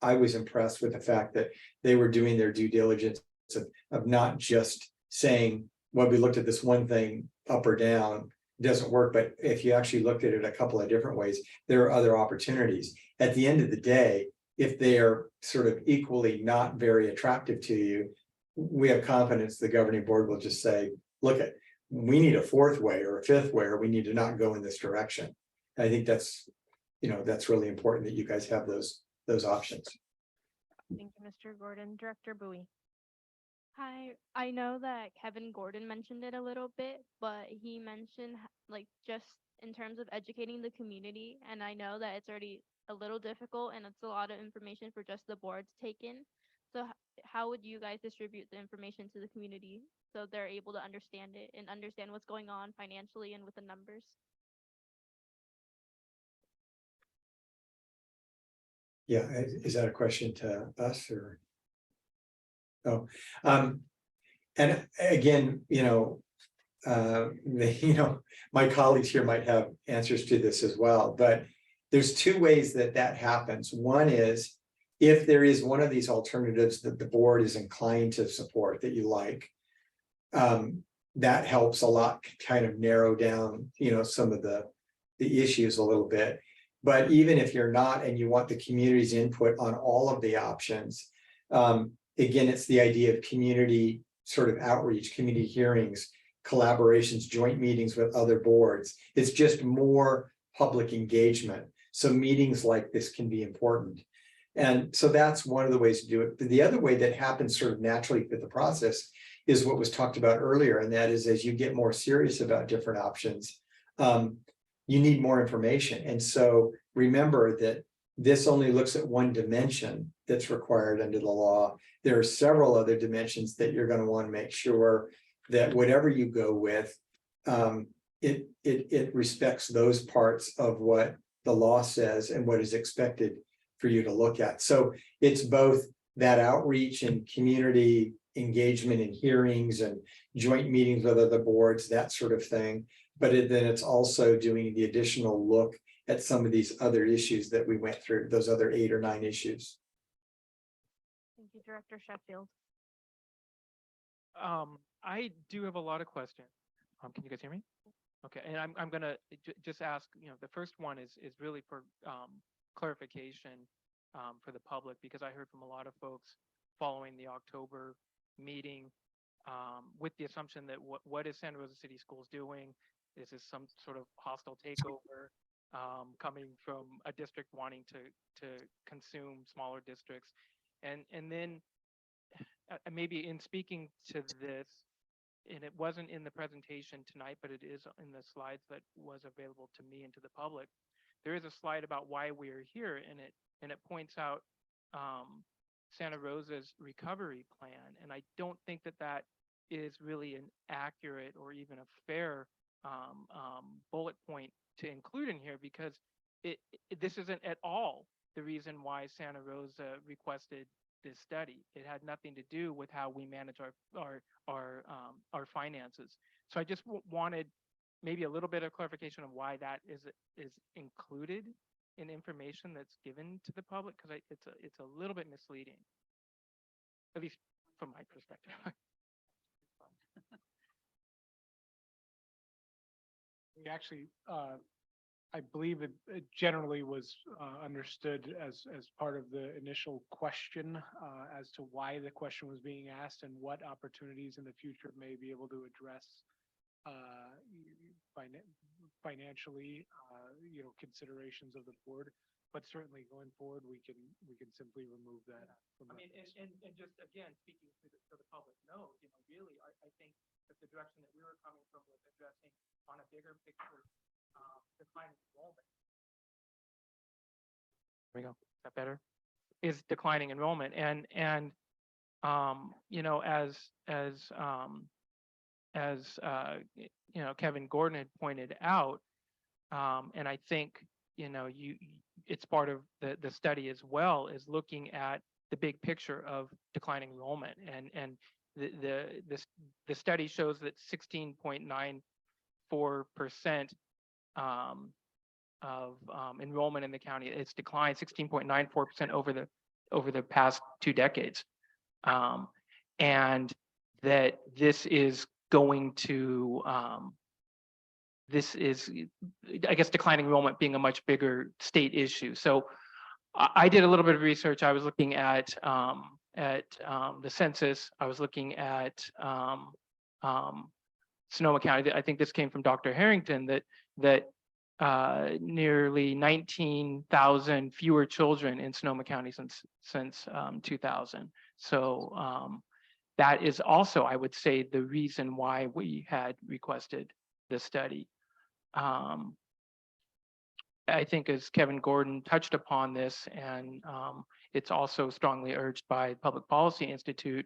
I was impressed with the fact that they were doing their due diligence of not just saying, well, we looked at this one thing up or down, it doesn't work, but if you actually looked at it a couple of different ways, there are other opportunities. At the end of the day, if they are sort of equally not very attractive to you, we have confidence the governing board will just say, look, we need a fourth way or a fifth way, or we need to not go in this direction. I think that's really important that you guys have those options. Thank you, Mr. Gordon. Director Bowie. Hi, I know that Kevin Gordon mentioned it a little bit, but he mentioned just in terms of educating the community, and I know that it's already a little difficult and it's a lot of information for just the board to take in. So how would you guys distribute the information to the community so they're able to understand it and understand what's going on financially and with the numbers? Yeah, is that a question to us or? Oh, and again, my colleagues here might have answers to this as well, but there's two ways that happens. One is if there is one of these alternatives that the board is inclined to support that you like, that helps a lot kind of narrow down, some of the issues a little bit. But even if you're not, and you want the community's input on all of the options, again, it's the idea of community sort of outreach, community hearings, collaborations, joint meetings with other boards. It's just more public engagement. So meetings like this can be important. And so that's one of the ways to do it. But the other way that happens sort of naturally with the process is what was talked about earlier. And that is, as you get more serious about different options, you need more information. And so remember that this only looks at one dimension that's required under the law. There are several other dimensions that you're going to want to make sure that whatever you go with, it respects those parts of what the law says and what is expected for you to look at. So it's both that outreach and community engagement in hearings and joint meetings with other boards, that sort of thing. But then it's also doing the additional look at some of these other issues that we went through, those other 8 or 9 issues. Thank you, Director Sheffield. I do have a lot of questions. Can you guys hear me? Okay, and I'm gonna just ask, the first one is really for clarification for the public, because I heard from a lot of folks following the October meeting with the assumption that what is Santa Rosa City Schools doing? Is this some sort of hostile takeover coming from a district wanting to consume smaller districts? And then maybe in speaking to this, and it wasn't in the presentation tonight, but it is in the slides that was available to me and to the public. There is a slide about why we are here, and it points out Santa Rosa's recovery plan. And I don't think that that is really an accurate or even a fair bullet point to include in here, because this isn't at all the reason why Santa Rosa requested this study. It had nothing to do with how we manage our finances. So I just wanted maybe a little bit of clarification of why that is included in information that's given to the public, because it's a little bit misleading, at least from my perspective. We actually, I believe it generally was understood as part of the initial question as to why the question was being asked and what opportunities in the future may be able to address financially, considerations of the board. But certainly going forward, we can simply remove that from. I mean, and just again, speaking so the public knows, really, I think that the direction that we were coming from was addressing on a bigger picture declining enrollment. There we go. Is that better? Is declining enrollment, and as Kevin Gordon had pointed out, and I think it's part of the study as well, is looking at the big picture of declining enrollment, and the study shows that 16.94% of enrollment in the county, it's declined 16.94% over the past 2 decades, and that this is going to this is, I guess, declining enrollment being a much bigger state issue. So I did a little bit of research. I was looking at the census. I was looking at Sonoma County. I think this came from Dr. Harrington, that nearly 19,000 fewer children in Sonoma County since 2000. So that is also, I would say, the reason why we had requested the study. I think, as Kevin Gordon touched upon this, and it's also strongly urged by the Public Policy Institute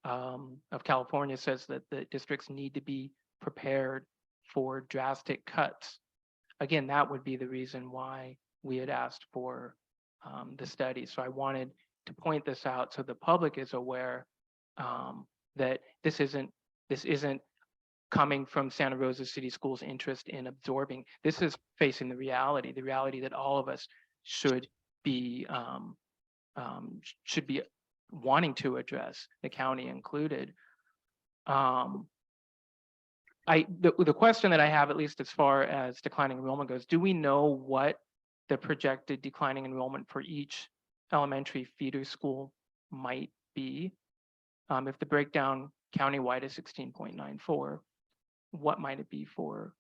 of California, says that the districts need to be prepared for drastic cuts. Again, that would be the reason why we had asked for the study. So I wanted to point this out so the public is aware that this isn't coming from Santa Rosa City Schools' interest in absorbing. This is facing the reality that all of us should be wanting to address, the county included. The question that I have, at least as far as declining enrollment goes, do we know what the projected declining enrollment for each elementary feeder school might be? If the breakdown countywide is 16.94, what might it be for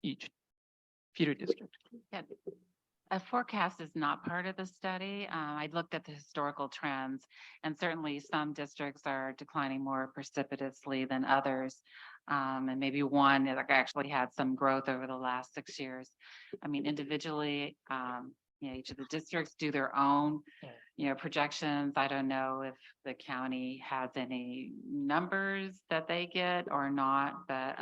each feeder district? Yeah. A forecast is not part of the study. I looked at the historical trends, and certainly some districts are declining more precipitously than others. And maybe one that actually had some growth over the last 6 years. I mean, individually, each of the districts do their own, projections. I don't know if the county has any numbers that they get or not, but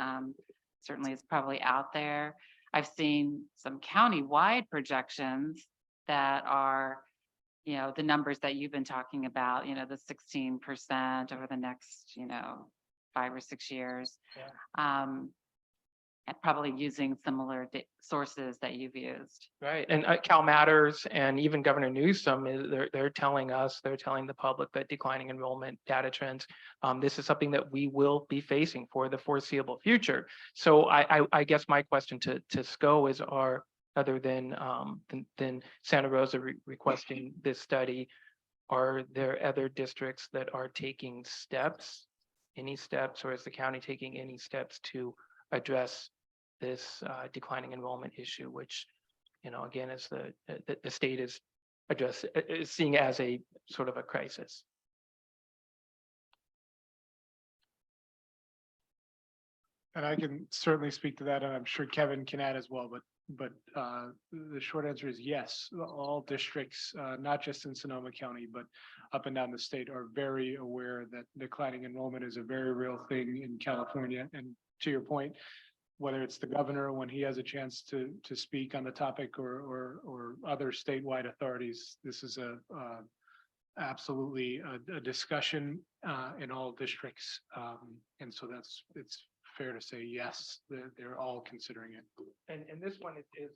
certainly it's probably out there. I've seen some county-wide projections that are, the numbers that you've been talking about, the 16% over the next, 5 or 6 years. Yeah. And probably using similar sources that you've used. Right, and Cal Matters and even Governor Newsom, they're telling the public that declining enrollment data trends, this is something that we will be facing for the foreseeable future. So I guess my question to SCO is, other than Santa Rosa requesting this study, are there other districts that are taking steps, any steps, or is the county taking any steps to address this declining enrollment issue, which, again, is the state is seeing as a sort of a crisis? And I can certainly speak to that, and I'm sure Kevin can add as well, but the short answer is yes. All districts, not just in Sonoma County, but up and down the state are very aware that declining enrollment is a very real thing in California. And to your point, whether it's the governor when he has a chance to speak on the topic or other statewide authorities, this is absolutely a discussion in all districts. And so it's fair to say, yes, they're all considering it. And this one is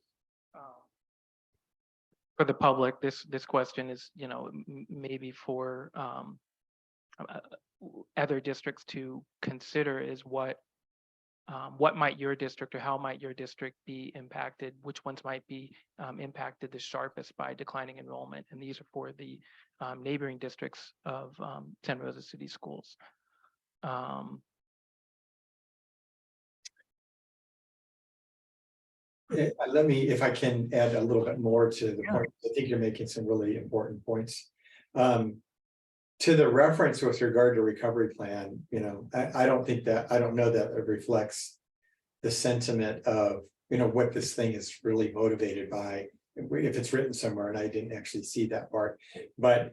for the public, this question is, maybe for other districts to consider is what might your district or how might your district be impacted? Which ones might be impacted the sharpest by declining enrollment? And these are for the neighboring districts of Santa Rosa City Schools. Let me, if I can add a little bit more to the point, I think you're making some really important points. To the reference with regard to recovery plan, I don't know that it reflects the sentiment of, what this thing is really motivated by, if it's written somewhere, and I didn't actually see that part. But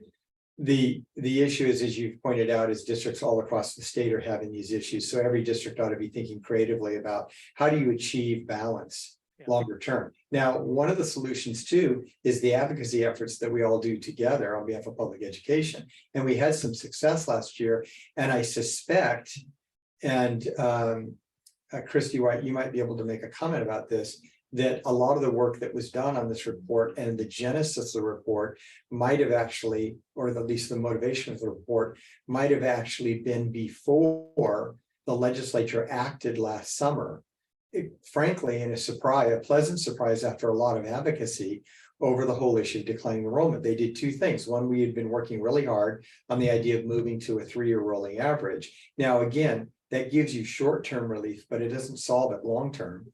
the issue is, as you've pointed out, is districts all across the state are having these issues. So every district ought to be thinking creatively about how do you achieve balance longer term. Now, one of the solutions too is the advocacy efforts that we all do together on behalf of public education. And we had some success last year. And I suspect, and Christy White, you might be able to make a comment about this, that a lot of the work that was done on this report and the genesis of the report might have actually, or at least the motivation of the report, might have actually been before the legislature acted last summer. Frankly, in a pleasant surprise after a lot of advocacy over the whole issue of declining enrollment. They did two things. One, we had been working really hard on the idea of moving to a 3-year rolling average. Now, again, that gives you short-term relief, but it doesn't solve it long-term.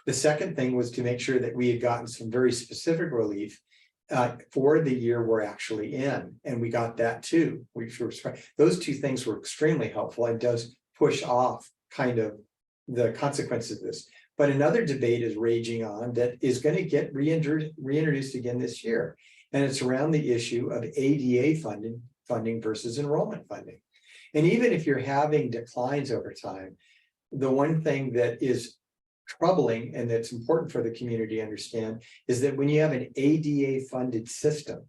The second thing was to make sure that we had gotten some very specific relief for the year we're actually in. And we got that too. Those two things were extremely helpful and does push off kind of the consequences of this. But another debate is raging on that is going to get reintroduced again this year. And it's around the issue of ADA funding versus enrollment funding. And even if you're having declines over time, the one thing that is troubling and that's important for the community to understand is that when you have an ADA funded system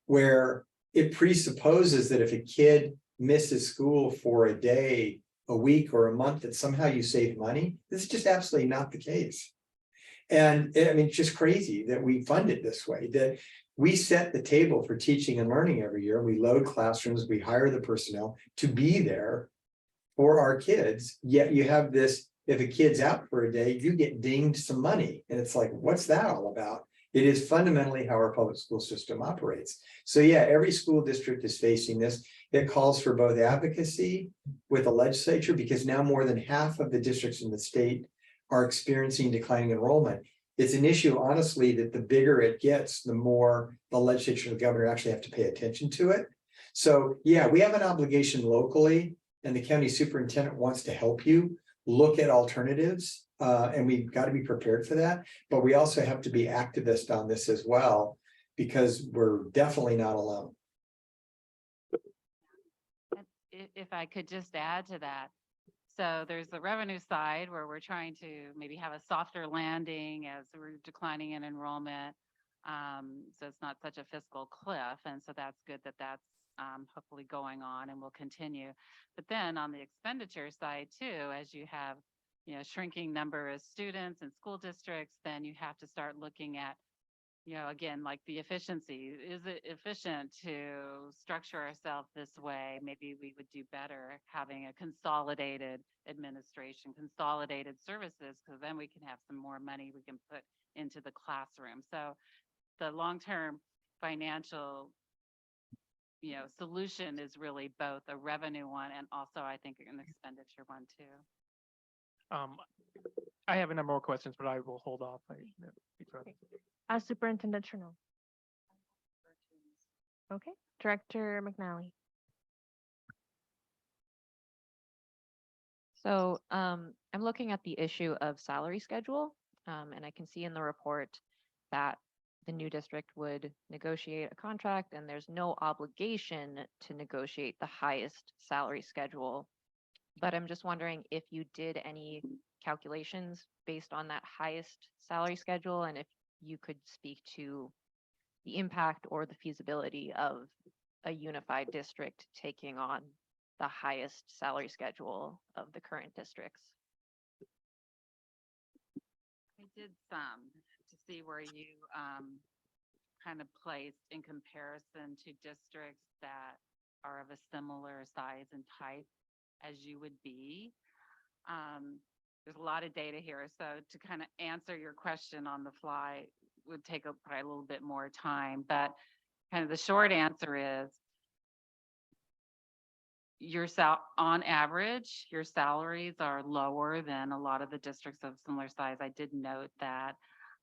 where it presupposes that if a kid misses school for a day, a week, or a month, that somehow you save money. This is just absolutely not the case. And I mean, it's just crazy that we fund it this way, that we set the table for teaching and learning every year. We load classrooms, we hire the personnel to be there for our kids. Yet you have this, if a kid's out for a day, you get dinged some money. And it's like, what's that all about? It is fundamentally how our public school system operates. So yeah, every school district is facing this. It calls for both advocacy with the legislature, because now more than half of the districts in the state are experiencing declining enrollment. It's an issue, honestly, that the bigger it gets, the more the legislature and the governor actually have to pay attention to it. So yeah, we have an obligation locally, and the county superintendent wants to help you look at alternatives. And we've got to be prepared for that. But we also have to be activist on this as well, because we're definitely not alone. If I could just add to that. So there's the revenue side where we're trying to maybe have a softer landing as we're declining in enrollment. So it's not such a fiscal cliff. And so that's good that that's hopefully going on and will continue. But then on the expenditure side too, as you have, shrinking number of students and school districts, then you have to start looking at, again, like the efficiency. Is it efficient to structure ourselves this way? Maybe we would do better having a consolidated administration, consolidated services, because then we can have some more money we can put into the classroom. So the long-term financial, solution is really both a revenue one and also, I think, an expenditure one too. I have a number of questions, but I will hold off. Superintendent Chernow. Okay, Director McNally. So I'm looking at the issue of salary schedule, and I can see in the report that the new district would negotiate a contract and there's no obligation to negotiate the highest salary schedule. But I'm just wondering if you did any calculations based on that highest salary schedule and if you could speak to the impact or the feasibility of a unified district taking on the highest salary schedule of the current districts. I did some to see where you kind of placed in comparison to districts that are of a similar size and type as you would be. There's a lot of data here, so to kind of answer your question on the fly would take probably a little bit more time, but kind of the short answer is on average, your salaries are lower than a lot of the districts of similar size. I did note that.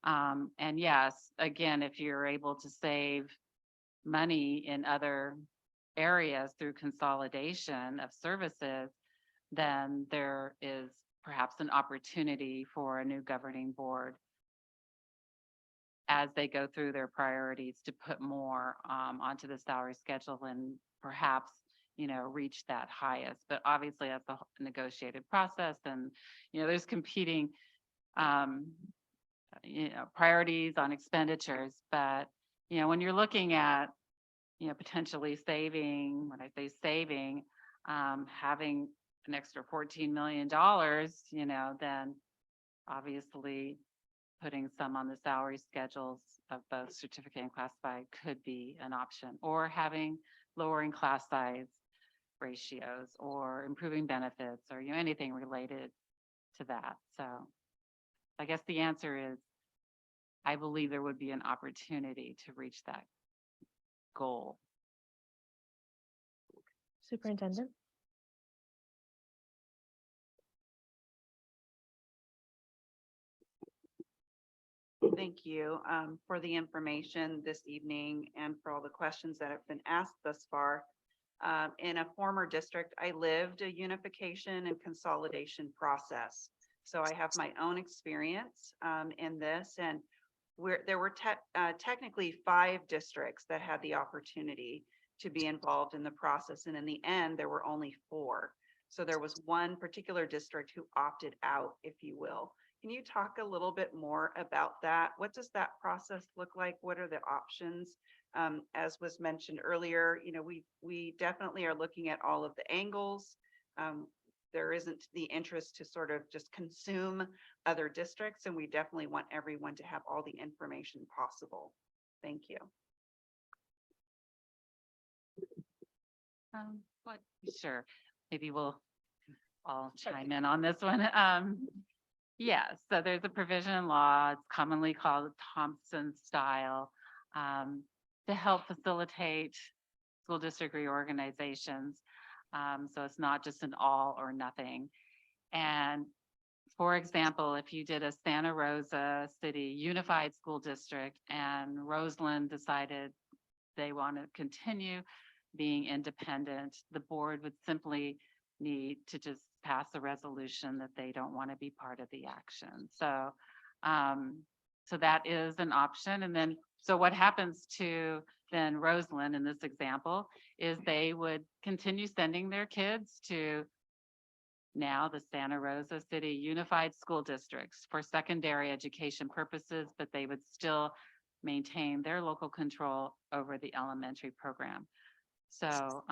And yes, again, if you're able to save money in other areas through consolidation of services, then there is perhaps an opportunity for a new governing board as they go through their priorities to put more onto the salary schedule and perhaps, you know, reach that highest. But obviously that's a negotiated process and, you know, there's competing, you know, priorities on expenditures. But, you know, when you're looking at, you know, potentially saving, when I say saving, having an extra $14 million, you know, then obviously putting some on the salary schedules of both certificate and classified could be an option, or having lowering class size ratios or improving benefits or, you know, anything related to that. So I guess the answer is, I believe there would be an opportunity to reach that goal. Superintendent? Thank you for the information this evening and for all the questions that have been asked thus far. In a former district, I lived a unification and consolidation process. So I have my own experience in this, and there were technically 5 districts that had the opportunity to be involved in the process. And in the end, there were only 4. So there was one particular district who opted out, if you will. Can you talk a little bit more about that? What does that process look like? What are the options? As was mentioned earlier, you know, we definitely are looking at all of the angles. There isn't the interest to sort of just consume other districts, and we definitely want everyone to have all the information possible. Thank you. Sure, maybe we'll all chime in on this one. Yeah, so there's a provision in law, it's commonly called Thompson style, to help facilitate school district reorganizations. So it's not just an all or nothing. And for example, if you did a Santa Rosa City Unified School District and Roseland decided they want to continue being independent, the board would simply need to just pass a resolution that they don't want to be part of the action. So, so that is an option. And then, so what happens to then Roseland in this example is they would continue sending their kids to now the Santa Rosa City Unified School Districts for secondary education purposes, but they would still maintain their local control over the elementary program. So,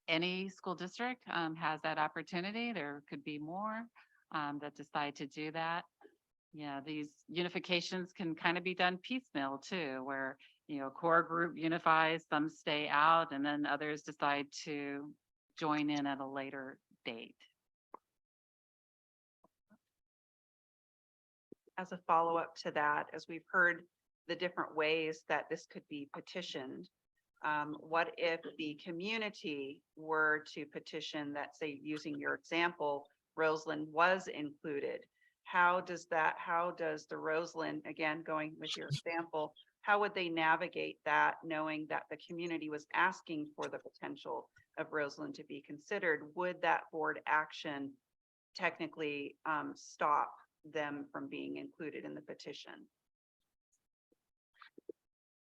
any school district has that opportunity. There could be more that decide to do that. Yeah, these unifications can kind of be done piecemeal too, where, you know, a core group unifies, some stay out, and then others decide to join in at a later date. As a follow-up to that, as we've heard the different ways that this could be petitioned, what if the community were to petition that, say, using your example, Roseland was included? How does the Roseland, again, going with your example, how would they navigate that, knowing that the community was asking for the potential of Roseland to be considered? Would that board action technically stop them from being included in the petition?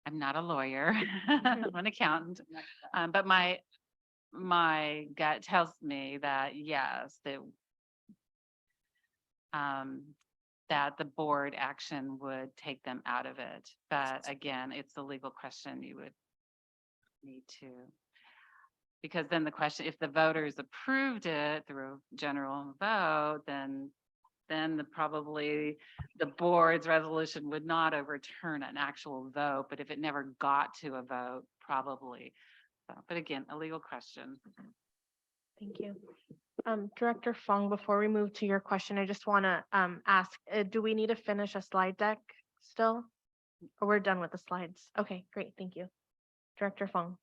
I'm not a lawyer, I'm an accountant, but my gut tells me that yes, that the board action would take them out of it. But again, it's a legal question you would need to, because then the question, if the voters approved it through a general vote, then probably the board's resolution would not overturn an actual vote, but if it never got to a vote, probably. So, but again, a legal question. Thank you. Director Fong, before we move to your question, I just want to ask, do we need to finish a slide deck still? Or we're done with the slides? Okay, great, thank you. Director Fong.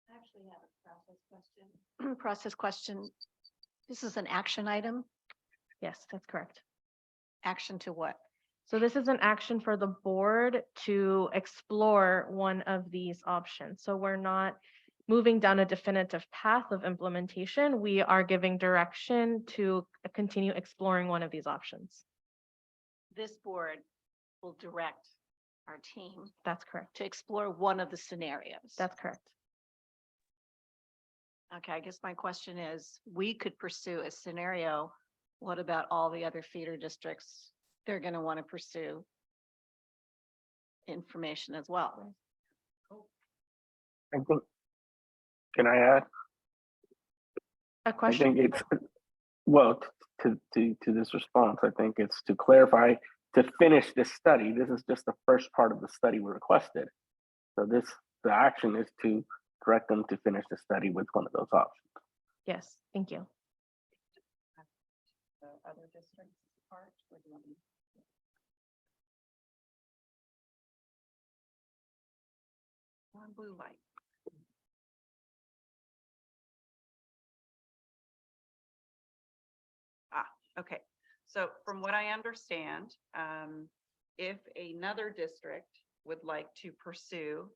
I actually have a process question. Process question. This is an action item. Yes, that's correct. Action to what? So this is an action for the board to explore one of these options. So we're not moving down a definitive path of implementation. We are giving direction to continue exploring one of these options. This board will direct our team That's correct. to explore one of the scenarios. That's correct. Okay, I guess my question is, we could pursue a scenario. What about all the other feeder districts? They're going to want to pursue information as well. I think, can I add? A I question? think it's, well, to this response, I think it's to clarify, to finish this study. This is just the first part of the study we requested. So the action is to direct them to finish the study with one of those options. Yes, thank you. Other districts part? On blue light. Okay, so from what I understand, if another district would like to pursue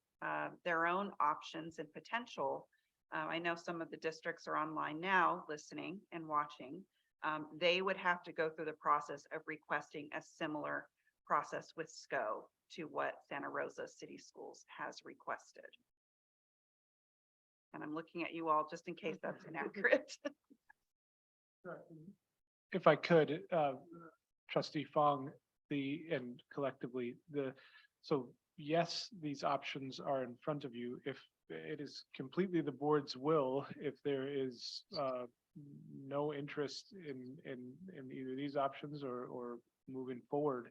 their own options and potential, I know some of the districts are online now listening and watching. They would have to go through the process of requesting a similar process with SCO to what Santa Rosa City Schools has requested. And I'm looking at you all just in case that's inaccurate. If I could, trustee Fong, and collectively, so yes, these options are in front of you. If it is completely the board's will, if there is no interest in either these options or moving forward,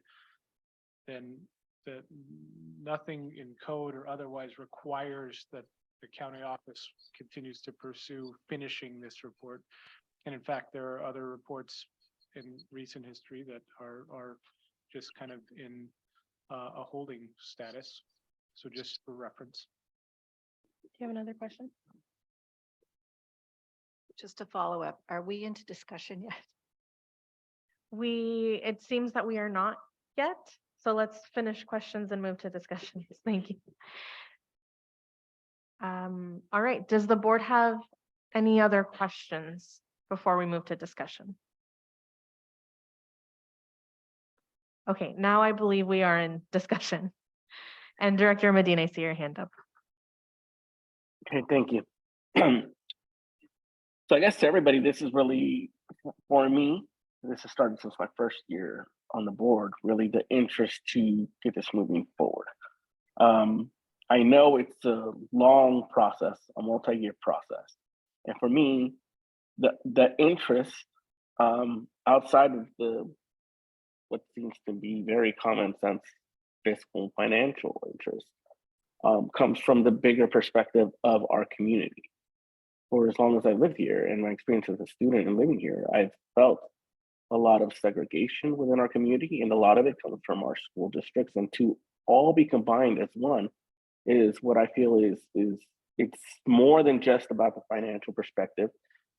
then nothing in code or otherwise requires that the county office continues to pursue finishing this report. And in fact, there are other reports in recent history that are just kind of in a holding status. So just for reference. Do you have another question? Just to follow up, are we into discussion yet? It seems that we are not yet. So let's finish questions and move to discussions. Thank you. All right, does the board have any other questions before we move to discussion? Okay, now I believe we are in discussion. And Director Medina, I see your hand up. Okay, thank you. So I guess to everybody, this is really, for me, this has started since my first year on the board, really the interest to get this moving forward. I know it's a long process, a multi-year process. And for me, the interest outside of what seems to be very common sense fiscal financial interest comes from the bigger perspective of our community. For as long as I lived here and my experience as a student and living here, I've felt a lot of segregation within our community, and a lot of it comes from our school districts. And to all be combined as one is what I feel is it's more than just about the financial perspective.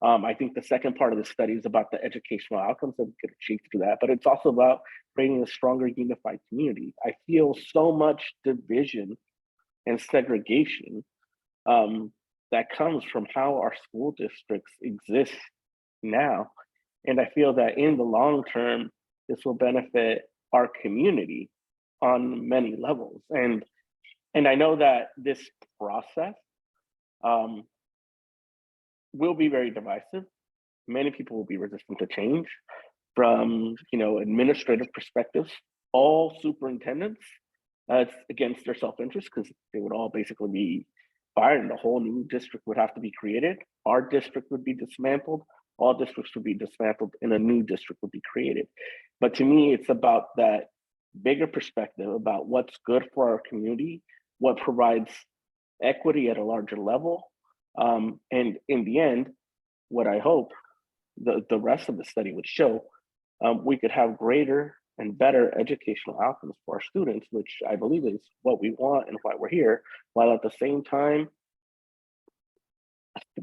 I think the second part of the study is about the educational outcomes that we could achieve through that, but it's also about creating a stronger, unified community. I feel so much division and segregation that comes from how our school districts exist now. And I feel that in the long term, this will benefit our community on many levels. And I know that this process will be very divisive. Many people will be resistant to change. From administrative perspectives, all superintendents, it's against their self-interest because they would all basically be fired and a whole new district would have to be created. Our district would be dismantled, all districts would be dismantled, and a new district would be created. But to me, it's about that bigger perspective about what's good for our community, what provides equity at a larger level. And in the end, what I hope the rest of the study would show, we could have greater and better educational outcomes for our students, which I believe is what we want and why we're here, while at the same time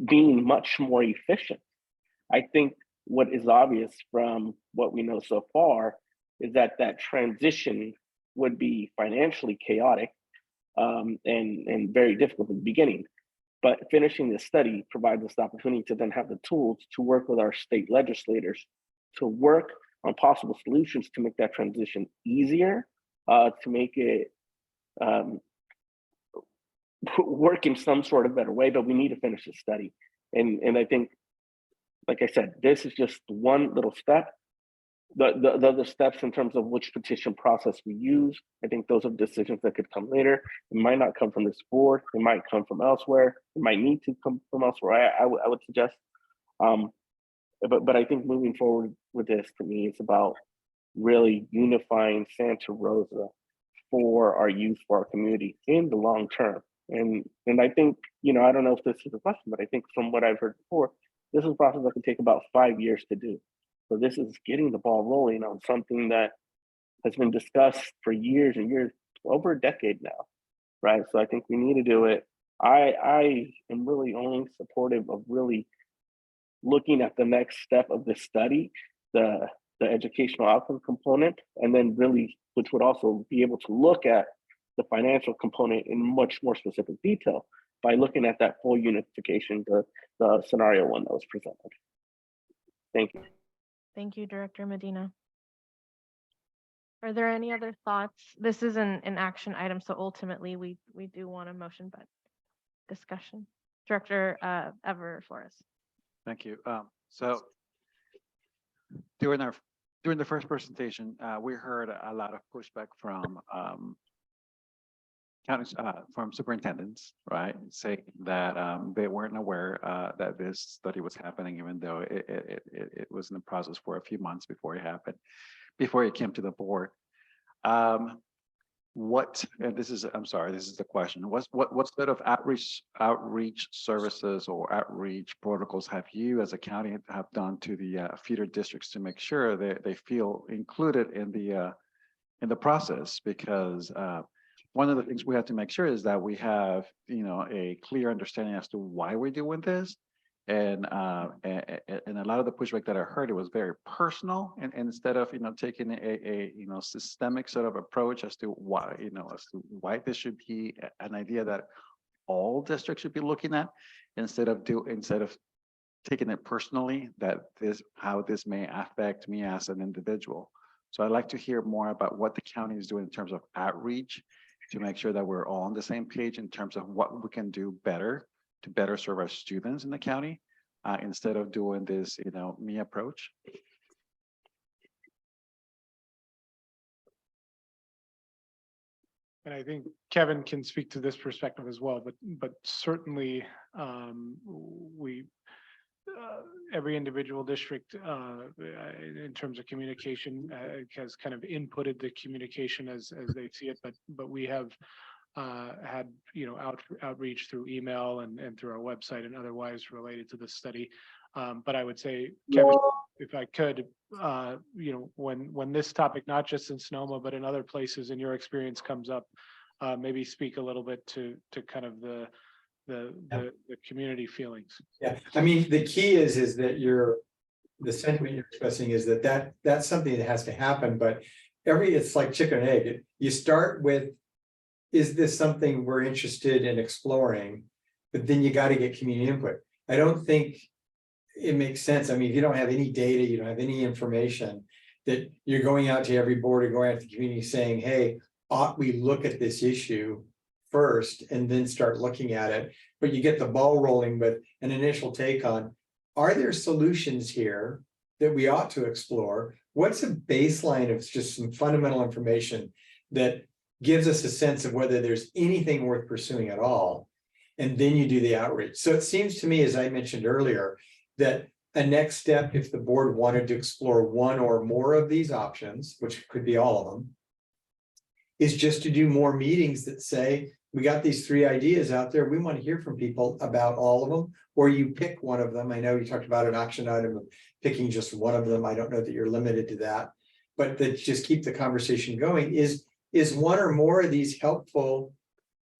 being much more efficient. I think what is obvious from what we know so far is that that transition would be financially chaotic and very difficult at the beginning. But finishing this study provides us the opportunity to then have the tools to work with our state legislators to work on possible solutions to make that transition easier, to make it work in some sort of better way, but we need to finish the study. And I think, like I said, this is just one little step. The other steps in terms of which petition process we use, I think those are decisions that could come later. It might not come from this board. It might come from elsewhere. It might need to come from elsewhere, I would suggest. But I think moving forward with this, for me, it's about really unifying Santa Rosa for our youth, for our community in the long term. And I think, I don't know if this is a question, but I think from what I've heard before, this is a process that can take about 5 years to do. So this is getting the ball rolling on something that has been discussed for years and years, over a decade now, right? So I think we need to do it. I am really only supportive of really looking at the next step of this study, the educational outcome component, and then really, which would also be able to look at the financial component in much more specific detail by looking at that full unification, the scenario one that was presented. Thank you. Thank you, Director Medina. Are there any other thoughts? This is an action item, so ultimately we do want a motion, but discussion. Director Ever Flores. Thank you. So during the first presentation, we heard a lot of pushback from counties, from superintendents, right? Saying that they weren't aware that this study was happening, even though it was in the process for a few months before it happened, before it came to the board. And this is the question. What sort of outreach services or outreach protocols have you as a county have done to the feeder districts to make sure that they feel included in the process? Because one of the things we have to make sure is that we have, a clear understanding as to why we're doing this. And a lot of the pushback that I heard, it was very personal, and instead of taking a systemic sort of approach as to why this should be an idea that all districts should be looking at, instead of taking it personally, that how this may affect me as an individual. So I'd like to hear more about what the county is doing in terms of outreach to make sure that we're all on the same page in terms of what we can do better to better serve our students in the county, instead of doing this, me approach. And I think Kevin can speak to this perspective as well, but certainly every individual district in terms of communication has kind of inputted the communication as they see it, but we have had outreach through email and through our website and otherwise related to the study. But I would say, Kevin, if I could, when this topic, not just in Sonoma, but in other places in your experience comes up, maybe speak a little bit to kind of the the community feelings. Yeah, I mean, the key is that the sentiment you're expressing is that's something that has to happen, but it's like chicken and egg. You start with, is this something we're interested in exploring? But then you got to get community input. I don't think it makes sense. I mean, if you don't have any data, you don't have any information, that you're going out to every board or going out to the community saying, hey, ought we look at this issue first and then start looking at it? But you get the ball rolling with an initial take on, are there solutions here that we ought to explore? What's a baseline of just some fundamental information that gives us a sense of whether there's anything worth pursuing at all? And then you do the outreach. So it seems to me, as I mentioned earlier, that a next step, if the board wanted to explore one or more of these options, which could be all of them, is just to do more meetings that say, we got these 3 ideas out there. We want to hear from people about all of them, or you pick one of them. I know you talked about an action item of picking just one of them. I don't know that you're limited to that, but that just keep the conversation going. Is one or more of these helpful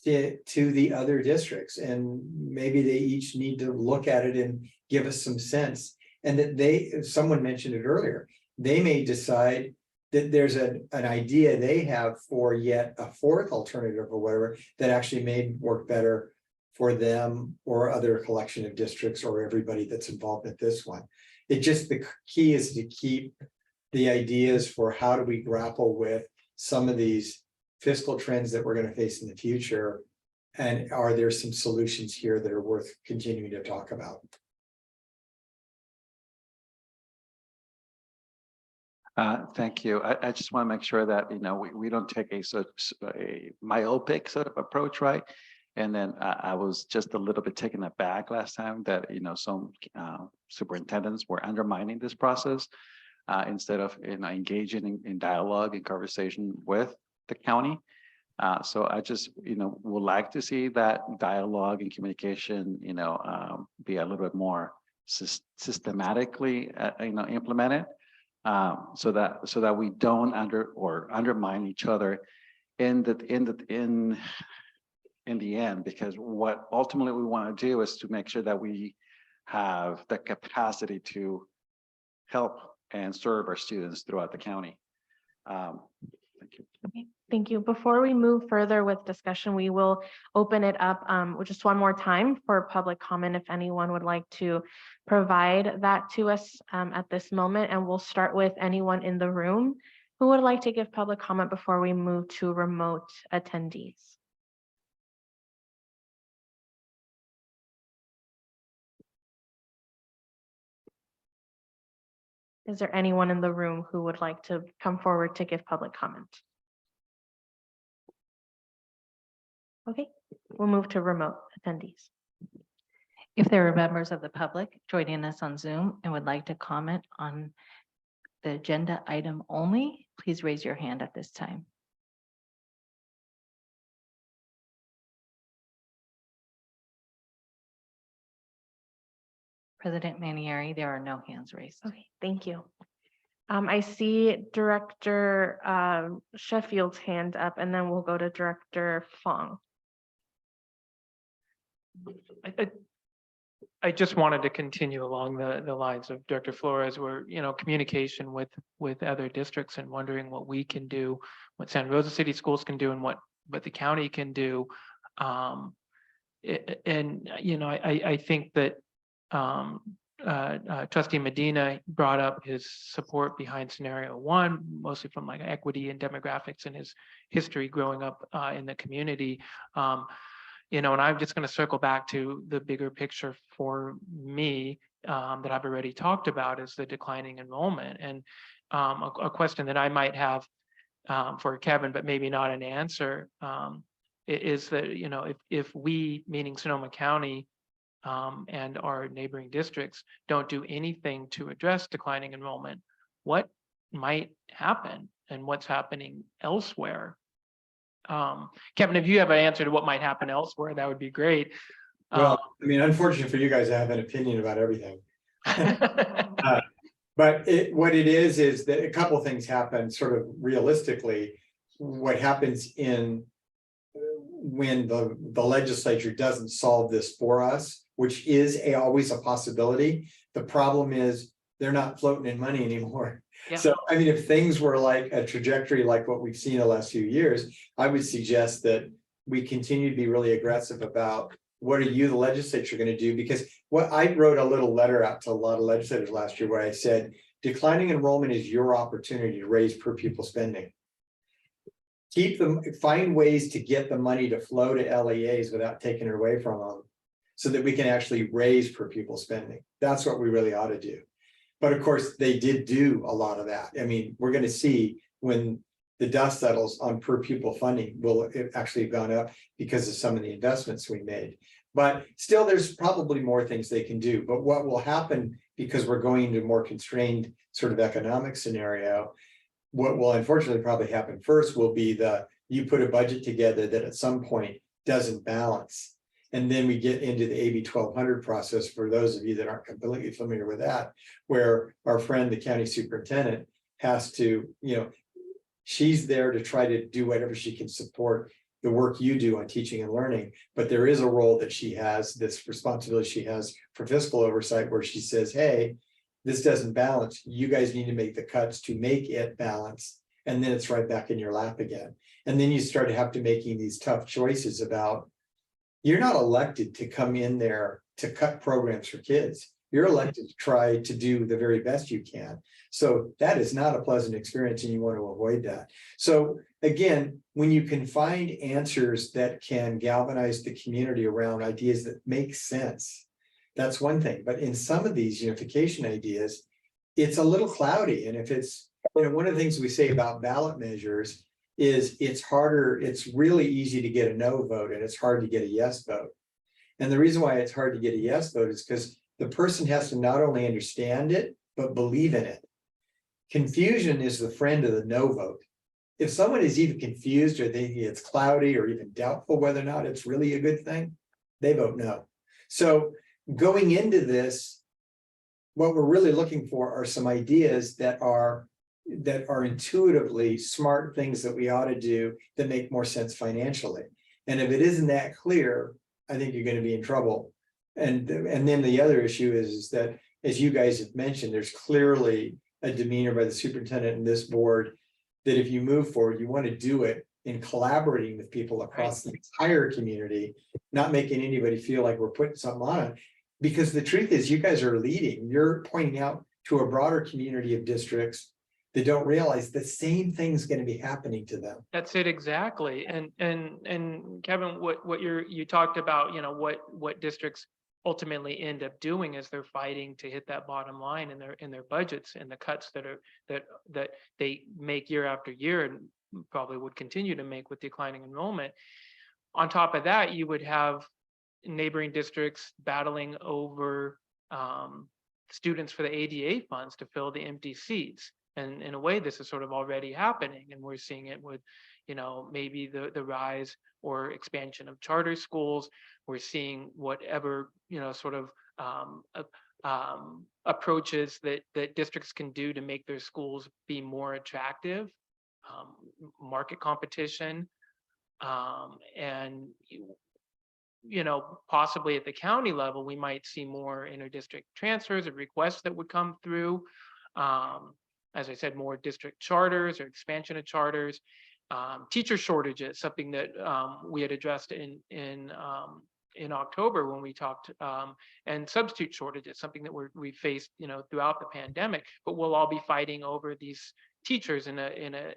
to the other districts? And maybe they each need to look at it and give us some sense. And that someone mentioned it earlier, they may decide that there's an idea they have for yet a 4th alternative or whatever that actually may work better for them or other collection of districts or everybody that's involved with this one. The key is to keep the ideas for how do we grapple with some of these fiscal trends that we're going to face in the future, and are there some solutions here that are worth continuing to talk about? Thank you. I just want to make sure that, we don't take a myopic sort of approach, right? And then I was just a little bit taken aback last time that, some superintendents were undermining this process instead of, engaging in dialogue and conversation with the county. So I just, would like to see that dialogue and communication, be a little bit more systematically, implemented. So that we don't undermine each other in the end, because what ultimately we want to do is to make sure that we have the capacity to help and serve our students throughout the county. Thank you. Okay, thank you. Before we move further with discussion, we will open it up just one more time for public comment if anyone would like to provide that to us at this moment. And we'll start with anyone in the room who would like to give public comment before we move to remote attendees. Is there anyone in the room who would like to come forward to give public comment? Okay, we'll move to remote attendees. If there are members of the public joining us on Zoom and would like to comment on the agenda item only, please raise your hand at this time. President Manieri, there are no hands raised. Okay, thank you. I see Director Sheffield's hand up, and then we'll go to Director Fong. I just wanted to continue along the lines of Director Flores, where, communication with other districts and wondering what we can do, what Santa Rosa City Schools can do, and what the county can do. I think that Trustee Medina brought up his support behind scenario 1, mostly from like equity and demographics and his history growing up in the community. And I'm just going to circle back to the bigger picture for me that I've already talked about, is the declining enrollment. And a question that I might have for Kevin, but maybe not an answer, is that, if we, meaning Sonoma County, and our neighboring districts, don't do anything to address declining enrollment, what might happen and what's happening elsewhere? Kevin, if you have an answer to what might happen elsewhere, that would be great. Well, I mean, unfortunately for you guys, I have an opinion about everything. But what it is that a couple of things happen sort of realistically. What happens when the legislature doesn't solve this for us, which is always a possibility. The problem is they're not floating in money anymore. Yeah. So, I mean, if things were like a trajectory like what we've seen the last few years, I would suggest that we continue to be really aggressive about what are you, the legislature, going to do? Because what I wrote a little letter out to a lot of legislators last year where I said, declining enrollment is your opportunity to raise per pupil spending. Keep them, find ways to get the money to flow to LEAs without taking it away from them, so that we can actually raise per pupil spending. That's what we really ought to do. But of course, they did do a lot of that. I mean, we're going to see when the dust settles on per pupil funding, will it actually have gone up because of some of the investments we made. But still, there's probably more things they can do. But what will happen, because we're going into a more constrained sort of economic scenario, what will unfortunately probably happen first will be you put a budget together that at some point doesn't balance. And then we get into the AB 1200 process, for those of you that aren't completely familiar with that, where our friend, the county superintendent, has to, she's there to try to do whatever she can support the work you do on teaching and learning. But there is a role that she has, this responsibility she has for fiscal oversight, where she says, hey, this doesn't balance. You guys need to make the cuts to make it balance. And then it's right back in your lap again. And then you start to have to making these tough choices about, you're not elected to come in there to cut programs for kids. You're elected to try to do the very best you can. So that is not a pleasant experience, and you want to avoid that. So again, when you can find answers that can galvanize the community around ideas that make sense, that's one thing. But in some of these unification ideas, it's a little cloudy. And if it's, one of the things we say about ballot measures is it's harder, it's really easy to get a no vote and it's hard to get a yes vote. And the reason why it's hard to get a yes vote is because the person has to not only understand it, but believe in it. Confusion is the friend of the no vote. If someone is even confused or thinking it's cloudy or even doubtful whether or not it's really a good thing, they vote no. So going into this, what we're really looking for are some ideas that are intuitively smart things that we ought to do that make more sense financially. And if it isn't that clear, I think you're going to be in trouble. And then the other issue is that, as you guys have mentioned, there's clearly a demeanor by the superintendent and this board that if you move forward, you want to do it in collaborating with people across the entire community, not making anybody feel like we're putting something on it. Because the truth is, you guys are leading. You're pointing out to a broader community of districts that don't realize the same thing's going to be happening to them. That's it exactly. And Kevin, what you talked about, what districts ultimately end up doing is they're fighting to hit that bottom line in their budgets, and the cuts that they make year after year and probably would continue to make with declining enrollment. On top of that, you would have neighboring districts battling over students for the ADA funds to fill the empty seats. And in a way, this is sort of already happening, and we're seeing it with, maybe the rise or expansion of charter schools. We're seeing whatever, sort of approaches that districts can do to make their schools be more attractive, market competition, and possibly at the county level, we might see more inter-district transfers or requests that would come through. As I said, more district charters or expansion of charters, teacher shortages, something that we had addressed in October when we talked, and substitute shortages, something that we faced, throughout the pandemic. But we'll all be fighting over these teachers in a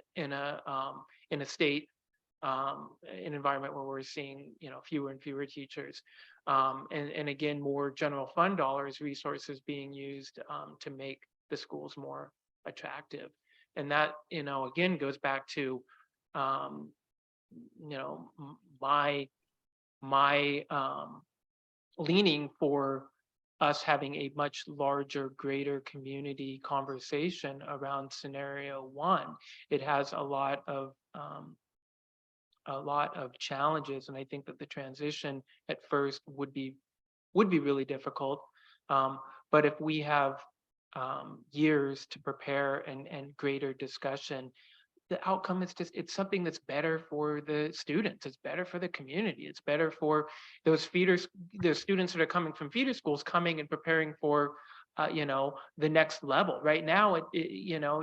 state, an environment where we're seeing, fewer and fewer teachers, and again, more general fund dollars, resources being used to make the schools more attractive. And that, again, goes back to, my leaning for us having a much larger, greater community conversation around scenario one. It has a lot of challenges, and I think that the transition at first would be really difficult. But if we have years to prepare and greater discussion, the outcome is just, it's something that's better for the students. It's better for the community. It's better for those feeders, the students that are coming from feeder schools coming and preparing for, you know, the next level. Right now, you know,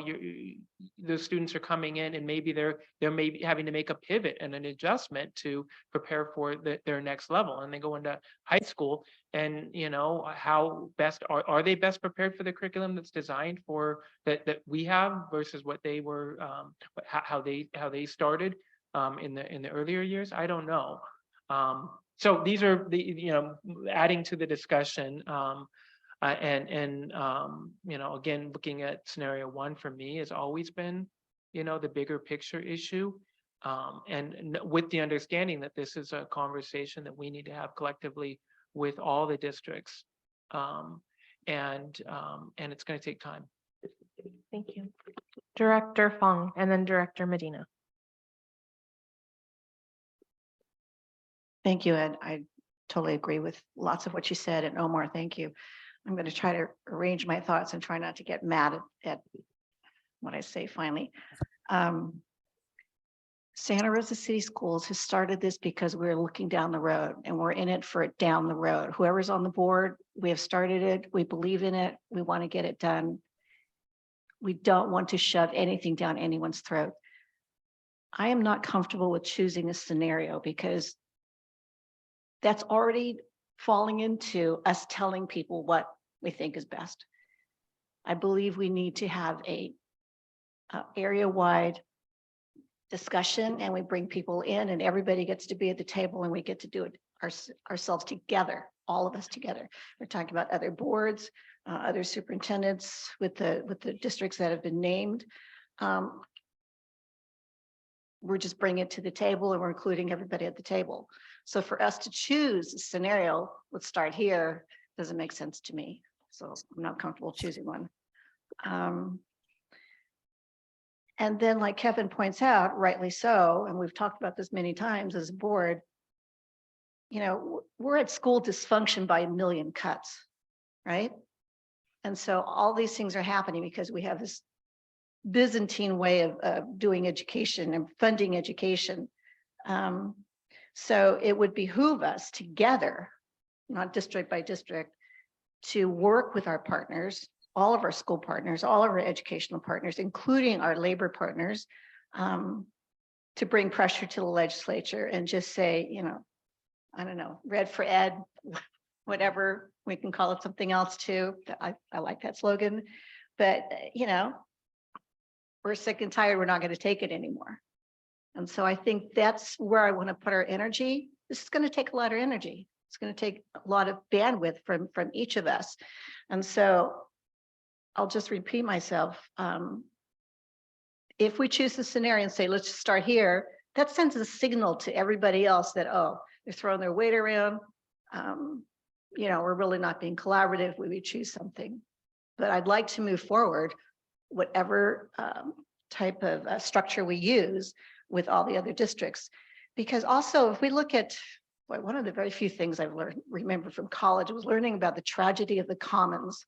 those students are coming in and maybe they're maybe having to make a pivot and an adjustment to prepare for their next level. And they go into high school and, you know, how best are they best prepared for the curriculum that's designed for that we have versus what they were, how they started in the earlier years? I don't know. So these are the, you know, adding to the discussion. You know, again, looking at scenario one for me has always been, you know, the bigger picture issue. With the understanding that this is a conversation that we need to have collectively with all the districts. And it's going to take time. Thank you. Director Fong and then Director Medina. Thank you, Ed. I totally agree with lots of what you said. And Omar, thank you. I'm going to try to arrange my thoughts and try not to get mad at what I say finally. Santa Rosa City Schools has started this because we're looking down the road and we're in it for it down the road. Whoever's on the board, we have started it. We believe in it. We want to get it done. We don't want to shove anything down anyone's throat. I am not comfortable with choosing a scenario because that's already falling into us telling people what we think is best. I believe we need to have a area-wide discussion and we bring people in and everybody gets to be at the table and we get to do it ourselves together, all of us together. We're talking about other boards, other superintendents with the districts that have been named. We're just bringing it to the table and we're including everybody at the table. So for us to choose a scenario, let's start here, doesn't make sense to me. So I'm not comfortable choosing one. And then like Kevin points out, rightly so, and we've talked about this many times as a board, you know, we're at school dysfunction by a million cuts, right? And so all these things are happening because we have this Byzantine way of doing education and funding education. So it would behoove us together, not district by district, to work with our partners, all of our school partners, all of our educational partners, including our labor partners, to bring pressure to the legislature and just say, you know, I don't know, red for ed, whatever, we can call it something else too. I like that slogan, but you know, we're sick and tired, we're not going to take it anymore. And so I think that's where I want to put our energy. This is going to take a lot of energy. It's going to take a lot of bandwidth from each of us. And so I'll just repeat myself. If we choose the scenario and say, let's just start here, that sends a signal to everybody else that, oh, they're throwing their weight around. You know, we're really not being collaborative when we choose something. But I'd like to move forward, whatever type of structure we use with all the other districts. Because also, if we look at, well, one of the very few things I've remember from college was learning about the tragedy of the commons.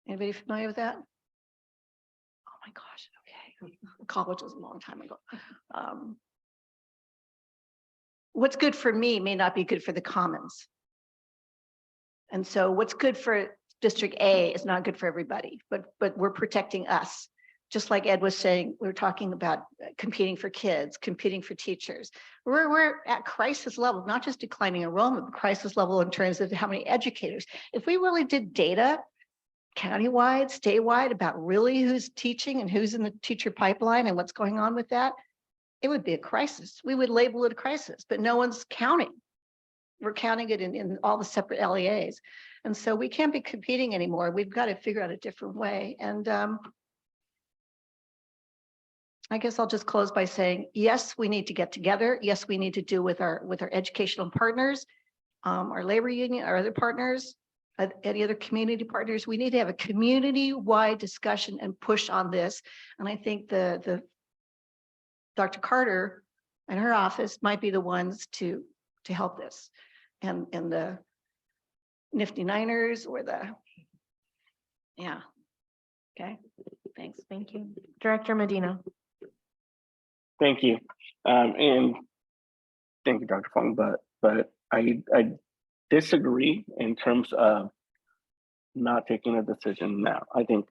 Anybody familiar with that? Oh my gosh, okay. College was a long time ago. What's good for me may not be good for the commons. And so what's good for District A is not good for everybody, but we're protecting us. Just like Ed was saying, we're talking about competing for kids, competing for teachers. We're at crisis level, not just declining enrollment, but crisis level in terms of how many educators. If we really did data countywide, statewide about really who's teaching and who's in the teacher pipeline and what's going on with that, it would be a crisis. We would label it a crisis, but no one's counting. We're counting it in all the separate LEAs. And so we can't be competing anymore. We've got to figure out a different way. And I guess I'll just close by saying, yes, we need to get together. Yes, we need to do with our educational partners, our labor union, our other partners, any other community partners. We need to have a community-wide discussion and push on this. And I think the Dr. Carter and her office might be the ones to help this, and the Nifty Niners or the, yeah. Okay, Thanks. Thank you. Director Medina. Thank you. And thank you, Dr. Fong, but I disagree in terms of not taking a decision now. I think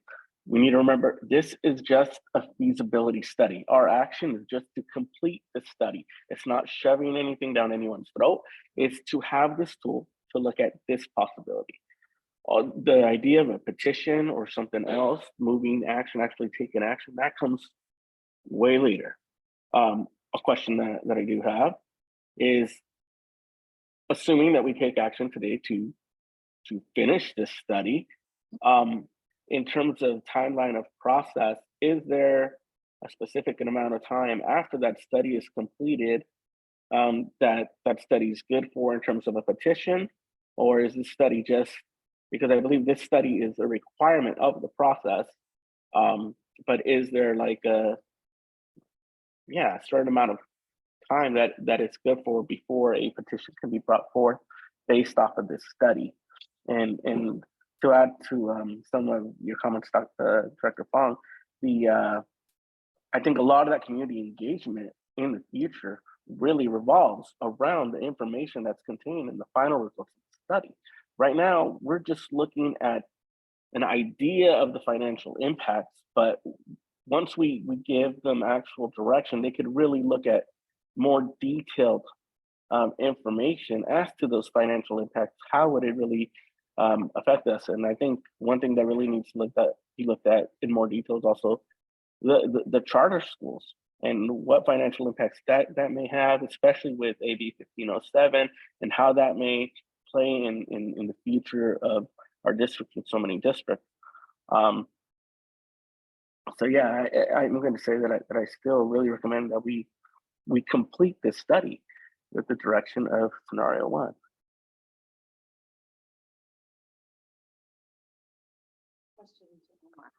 we need to remember this is just a feasibility study. Our action is just to complete the study. It's not shoving anything down anyone's throat. It's to have this tool to look at this possibility. The idea of a petition or something else, moving action, actually taking action, that comes way later. A question that I do have is, assuming that we take action today to finish this study, in terms of timeline of process, is there a specific amount of time after that study is completed that study is good for in terms of a petition? Or is this study just, because I believe this study is a requirement of the process, but is there like a certain amount of time that it's good for before a petition can be brought forth based off of this study? And to add to some of your comments, Director Fong, I think a lot of that community engagement in the future really revolves around the information that's contained in the final results of the study. Right now, we're just looking at an idea of the financial impacts, but once we give them actual direction, they could really look at more detailed information as to those financial impacts. How would it really affect us? And I think one thing that really needs to be looked at in more detail is also the charter schools and what financial impacts that may have, especially with AB 1507, and how that may play in the future of our district with so many districts. So yeah, I'm going to say that I still really recommend that we complete this study with the direction of scenario 1.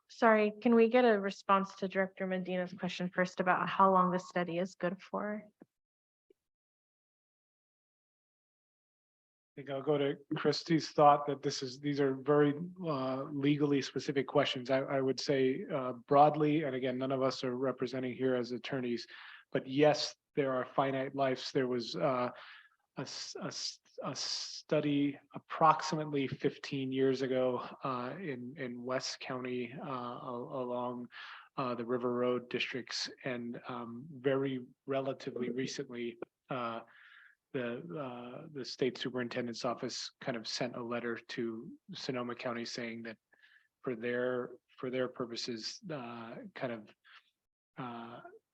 Sorry, can we get a response to Director Medina's question first about how long this study is good for? I think I'll go to Christie's thought that these are very legally specific questions. I would say broadly, and again, none of us are representing here as attorneys, but yes, there are finite lives. There was a study approximately 15 years ago in West County along the River Road districts, and very relatively recently, the state superintendent's office kind of sent a letter to Sonoma County saying that for their purposes,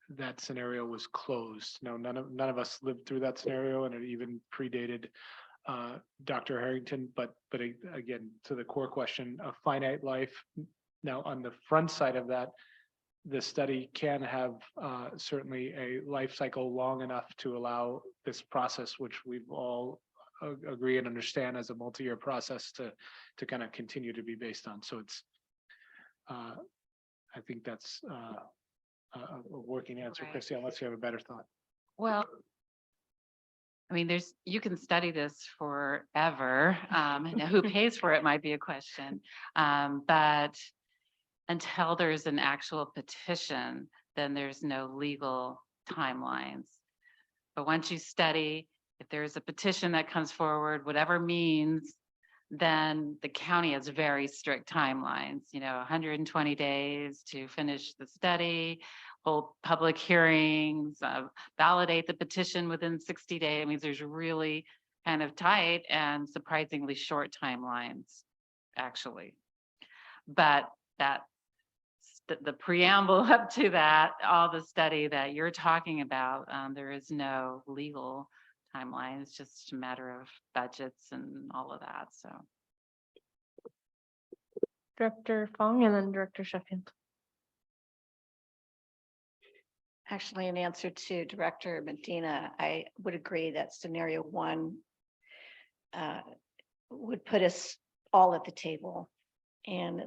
that scenario was closed. Now, none of us lived through that scenario, and it even predated Dr. Harrington. But again, to the core question, a finite life. Now, on the front side of that, the study can have certainly a life cycle long enough to allow this process, which we've all agree and understand as a multi-year process, to kind of continue to be based on. So it's, I think that's a working answer, Right. Christy, unless you have a better thought. Well, I mean, you can study this forever. Now who pays for it might be a question. But until there's an actual petition, then there's no legal timelines. But once you study, if there's a petition that comes forward, whatever means, then the county has very strict timelines, 120 days to finish the study, hold public hearings, validate the petition within 60 days. It means there's really kind of tight and surprisingly short timelines, actually. But the preamble up to that, all the study that you're talking about, there is no legal timeline. It's just a matter of budgets and all of that. So, Director Fong and then Director Sheffield. Actually, in answer to Director Medina, I would agree that scenario 1 would put us all at the table. And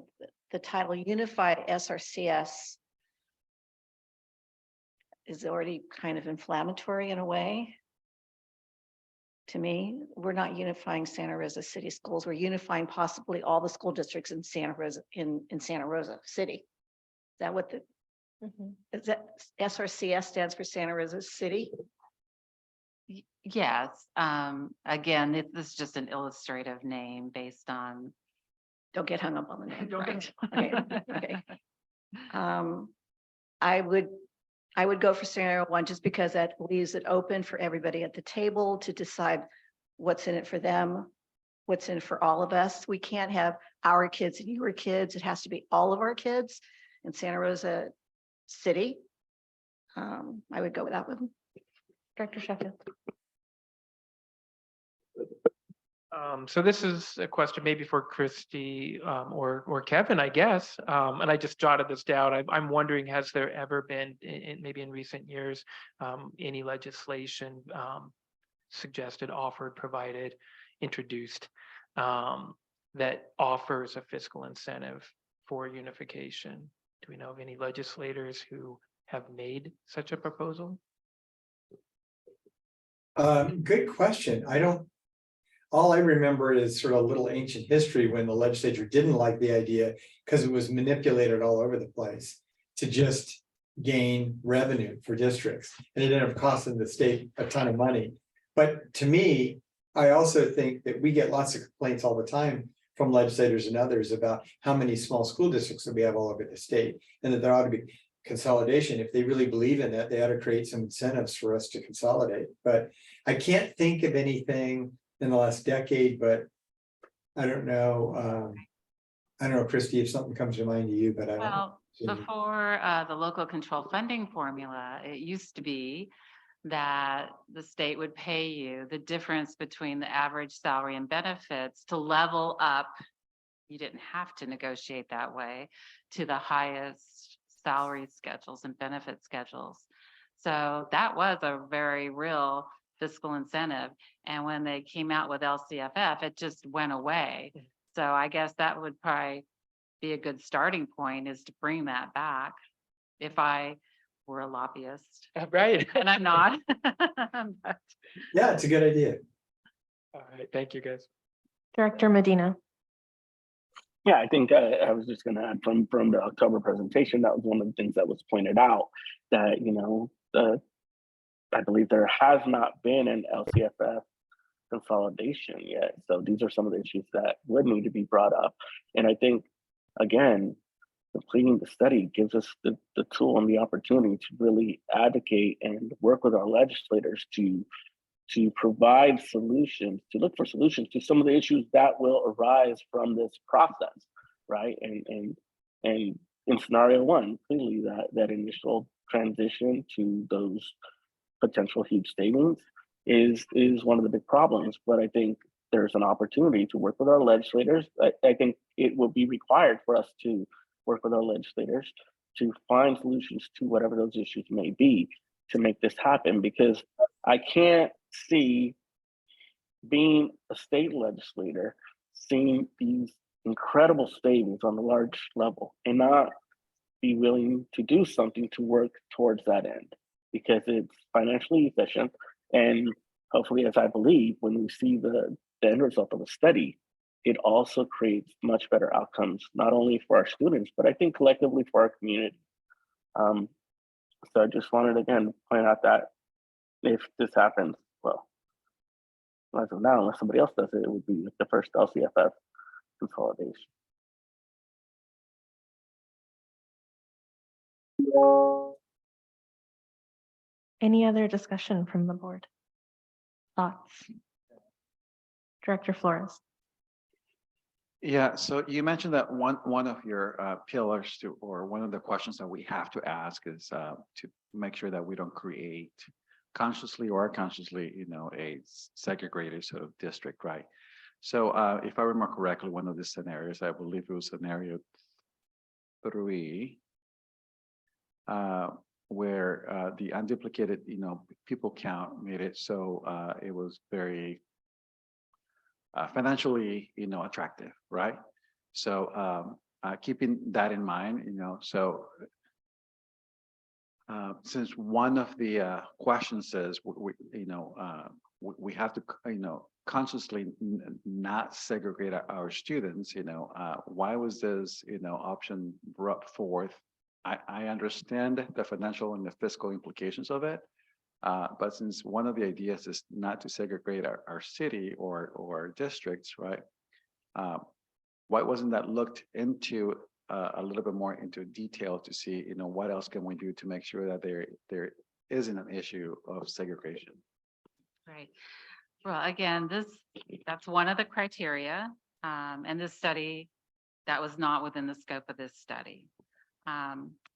the title Unified SRCS is already kind of inflammatory in a way. To me, we're not unifying Santa Rosa City Schools. We're unifying possibly all the school districts in Santa Rosa, in Santa Rosa City. that what the, is that SRCS stands for Santa Rosa City? Yes, again, this is just an illustrative name based on. Don't get hung up on the name. Right. Okay, okay. I would go for scenario one, just because that leaves it open for everybody at the table to decide what's in it for them, what's in it for all of us. We can't have our kids and your kids. It has to be all of our kids in Santa Rosa City. I would go with that one. Director Sheffield. So this is a question maybe for Christy or Kevin, I guess. And I just jotted this down. I'm wondering, has there ever been, maybe in recent years, any legislation suggested, offered, provided, introduced that offers a fiscal incentive for unification? Do we know of any legislators who have made such a proposal? Good question. All I remember is sort of a little ancient history when the legislature didn't like the idea because it was manipulated all over the place to just gain revenue for districts. And it ended up costing the state a ton of money. But to me, I also think that we get lots of complaints all the time from legislators and others about how many small school districts that we have all over the state, and that there ought to be consolidation. If they really believe in that, they ought to create some incentives for us to consolidate. But I can't think of anything in the last decade, but I don't know. I don't know, Christy, if something comes to mind to you, but I don't. Well, before the local control funding formula, it used to be that the state would pay you the difference between the average salary and benefits to level up. You didn't have to negotiate that way to the highest salary schedules and benefit schedules. So that was a very real fiscal incentive. And when they came out with LCFF, it just went away. So I guess that would probably be a good starting point, is to bring that back if I were a lobbyist. Right. And I'm not. But Yeah, it's a good idea. All right, thank you, guys. Director Medina. Yeah, I think I was just going to add from the October presentation, that was one of the things that was pointed out, that, I believe there has not been an LCFF consolidation yet. So these are some of the issues that would need to be brought up. And I think, again, completing the study gives us the tool and the opportunity to really advocate and work with our legislators to provide solutions, to look for solutions to some of the issues that will arise from this process, right? And in scenario one, clearly that initial transition to those potential huge savings is one of the big problems. But I think there's an opportunity to work with our legislators. I think it will be required for us to work with our legislators to find solutions to whatever those issues may be to make this happen, because I can't see, being a state legislator, seeing these incredible savings on a large level and not be willing to do something to work towards that end, because it's financially efficient. And hopefully, as I believe, when we see the end result of a study, it also creates much better outcomes, not only for our students, but I think collectively for our community. So I just wanted to, again, point out that if this happens, well, as of now, unless somebody else does it, it would be the first LCFF consolidation. Any other discussion from the board? Thoughts? Director Flores. Yeah, so you mentioned that one of your pillars to, or one of the questions that we have to ask is to make sure that we don't create consciously or unconsciously, a segregated sort of district, right? So if I remember correctly, one of the scenarios, I believe it was scenario 3, where the unduplicated, people count made it so it was very financially, attractive, right? So keeping that in mind, so since one of the questions says we have to, consciously not segregate our students, why was this, option brought forth I understand the financial and the fiscal implications of it. But since one of the ideas is not to segregate our city or districts, right? Why wasn't that looked into a little bit more into detail to see, what else can we do to make sure that there isn't an issue of segregation? Right. Well, again, that's one of the criteria. And this study, that was not within the scope of this study.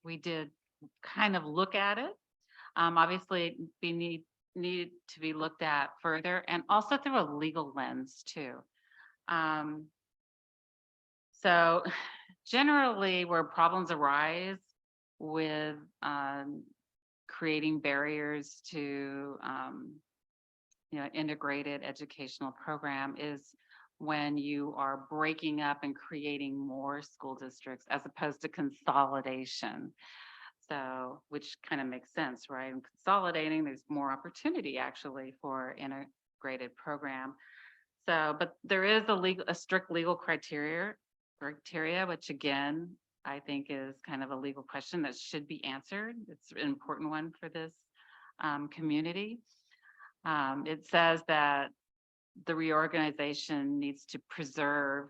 We did kind of look at it. Obviously, we need to be looked at further and also through a legal lens too. So generally where problems arise with creating barriers to integrated educational program is when you are breaking up and creating more school districts as opposed to consolidation. So, which kind of makes sense, right? And consolidating, there's more opportunity actually for integrated program. So, but there is a strict legal criteria, which again, I think is kind of a legal question that should be answered. It's an important one for this community. It says that the reorganization needs to preserve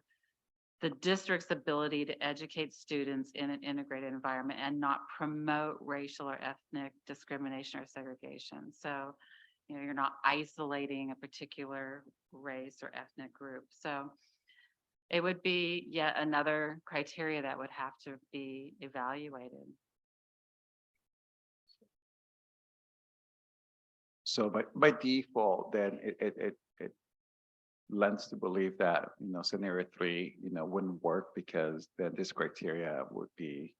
the district's ability to educate students in an integrated environment and not promote racial or ethnic discrimination or segregation. So, you're not isolating a particular race or ethnic group. So it would be yet another criteria that would have to be evaluated. So by default, then it lends to believe that, scenario 3, wouldn't work because then this criteria would be,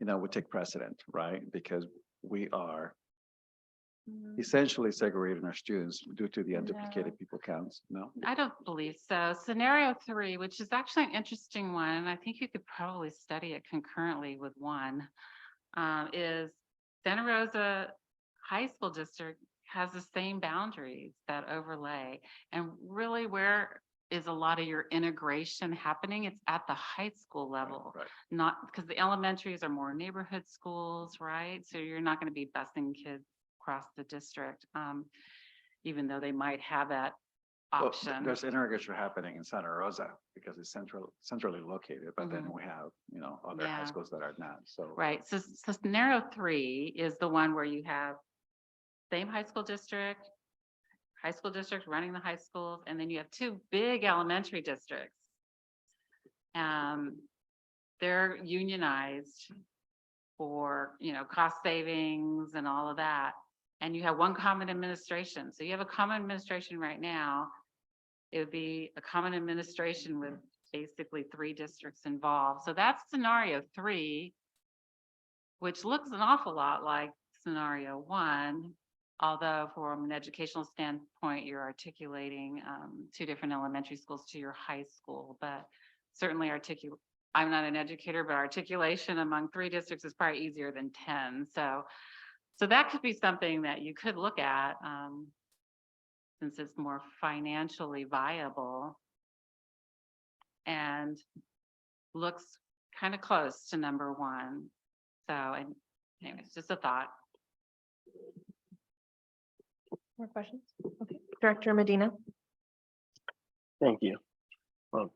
would take precedent, right? Because we are essentially segregating our students due to the unduplicated people counts, no? I don't believe so. Scenario 3, which is actually an interesting one, and I think you could probably study it concurrently with 1, is Santa Rosa High School District has the same boundaries that overlay. And really, where is a lot of your integration happening? It's at the high school level, Right. not because the elementaries are more neighborhood schools, right? So you're not going to be busing kids across the district, even though they might have that Well, option. there's integration happening in Santa Rosa because it's centrally located, but then Mhm. we have, other high Yeah. schools that are not, so. Right. So scenario 3 is the one where you have same high school district running the high schools, and then you have 2 big elementary districts. They're unionized for, cost savings and all of that. And you have one common administration. So you have a common administration right now. It would be a common administration with basically 3 districts involved. So that's scenario 3, which looks an awful lot like scenario 1. Although from an educational standpoint, you're articulating 2 different elementary schools to your high school, but certainly I'm not an educator, but articulation among 3 districts is probably easier than 10. So that could be something that you could look at since it's more financially viable and looks kind of close to number 1. So anyways, just a thought. More questions? Okay, Director Medina. Thank you. Well,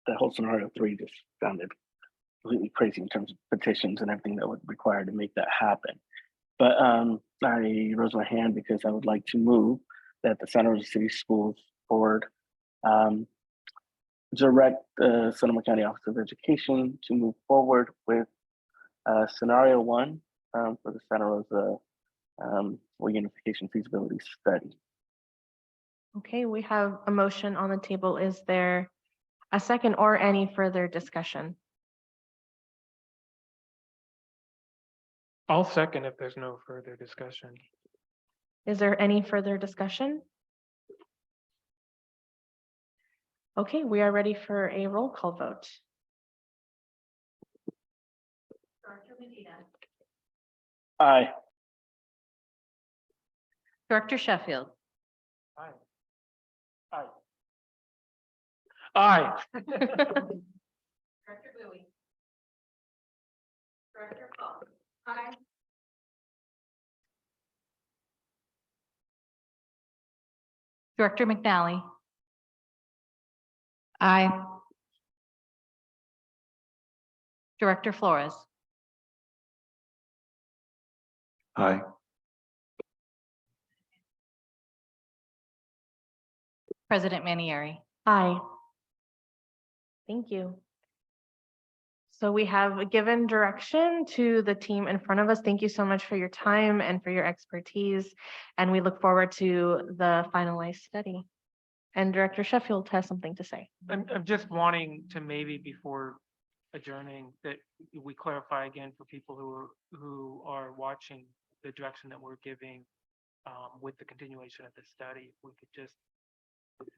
that whole scenario 3 just sounded completely crazy in terms of petitions and everything that would require to make that happen. But I rose my hand because I would like to move that the Santa Rosa City Schools Board direct the Sonoma County Office of Education to move forward with scenario 1 for the Santa Rosa reunification feasibility study. Okay, we have a motion on the table. Is there a second or any further discussion? I'll second if there's no further discussion. Is there any further discussion? Okay, we are ready for a roll call vote. Director Medina. Aye. Director Sheffield. Aye. Aye. Aye. Director Bowie. Director McNally. Aye. Director Flores. Aye. President Manieri. Aye. Thank you. So we have given direction to the team in front of us. Thank you so much for your time and for your expertise. And we look forward to the finalized study. And Director Sheffield has something to say. I'm just wanting to maybe before adjourning that we clarify again for people who are watching the direction that we're giving with the continuation of the study. If we could just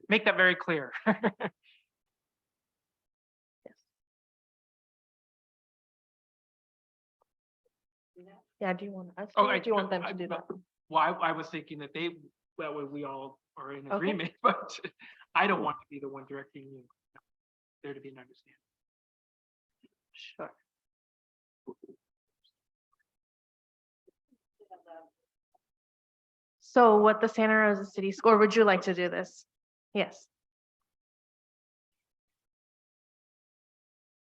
make that very clear. Yeah, do you want us Oh, to, or do you want them to do that? Well, I was thinking that that way we all are in Okay. agreement, but I don't want to be the one directing you. There to be an understanding. Sure. So what the Santa Rosa City School, or would you like to do this? Yes.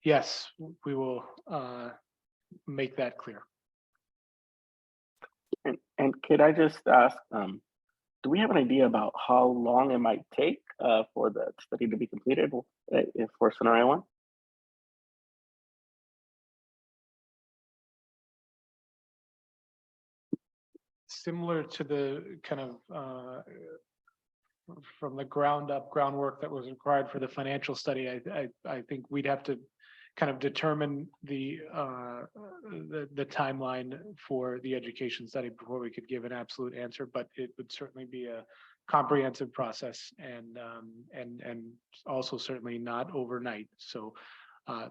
Yes, we will make that clear. And could I just ask, do we have an idea about how long it might take for the study to be completed for scenario one? Similar to the kind of from the ground up groundwork that was required for the financial study, I think we'd have to kind of determine the timeline for the education study before we could give an absolute answer, but it would certainly be a comprehensive process and also certainly not overnight. So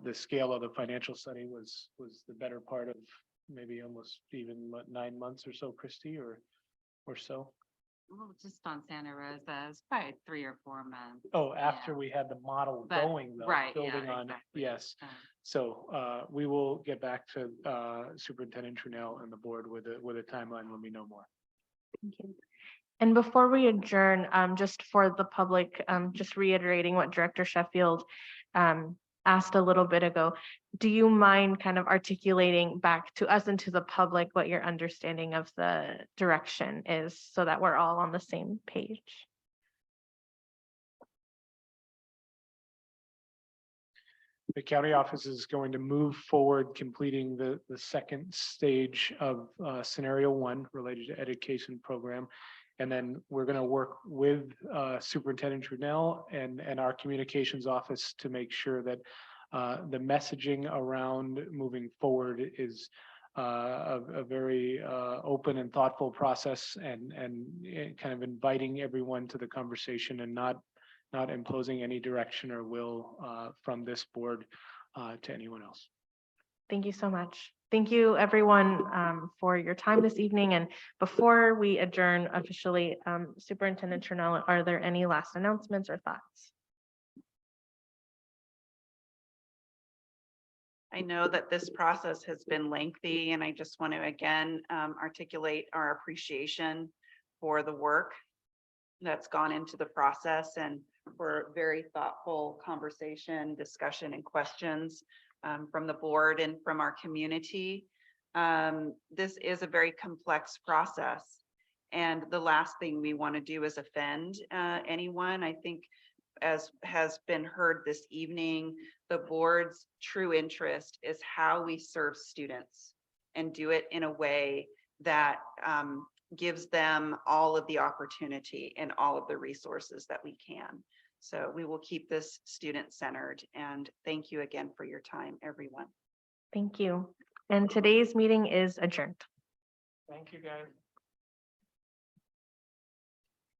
the scale of the financial study was the better part of maybe almost even 9 months or so, Christy, or so. Well, just on Santa Rosa, it's probably 3 or 4 months. Oh, after we had the model But- going though, right, yeah, building on, exactly. yes. Um, So we will get back to Superintendent Trunell and the board with a timeline when we know more. Thank you. And before we adjourn, just for the public, just reiterating what Director Sheffield asked a little bit ago, do you mind kind of articulating back to us and to the public what your understanding of the direction is so that we're all on the same page? The county office is going to move forward completing the second stage of scenario one related to education program. And then we're going to work with Superintendent Trunell and our communications office to make sure that the messaging around moving forward is a very open and thoughtful process and kind of inviting everyone to the conversation and not imposing any direction or will from this board to anyone else. Thank you so much. Thank you, everyone, for your time this evening. And before we adjourn officially, Superintendent Trunell, are there any last announcements or thoughts? I know that this process has been lengthy, and I just want to again articulate our appreciation for the work that's gone into the process and for very thoughtful conversation, discussion, and questions from the board and from our community. This is a very complex process, and the last thing we want to do is offend anyone. I think, as has been heard this evening, the board's true interest is how we serve students and do it in a way that gives them all of the opportunity and all of the resources that we can. So we will keep this student-centered, and thank you again for your time, everyone. Thank you. And today's meeting is adjourned. Thank you, guys.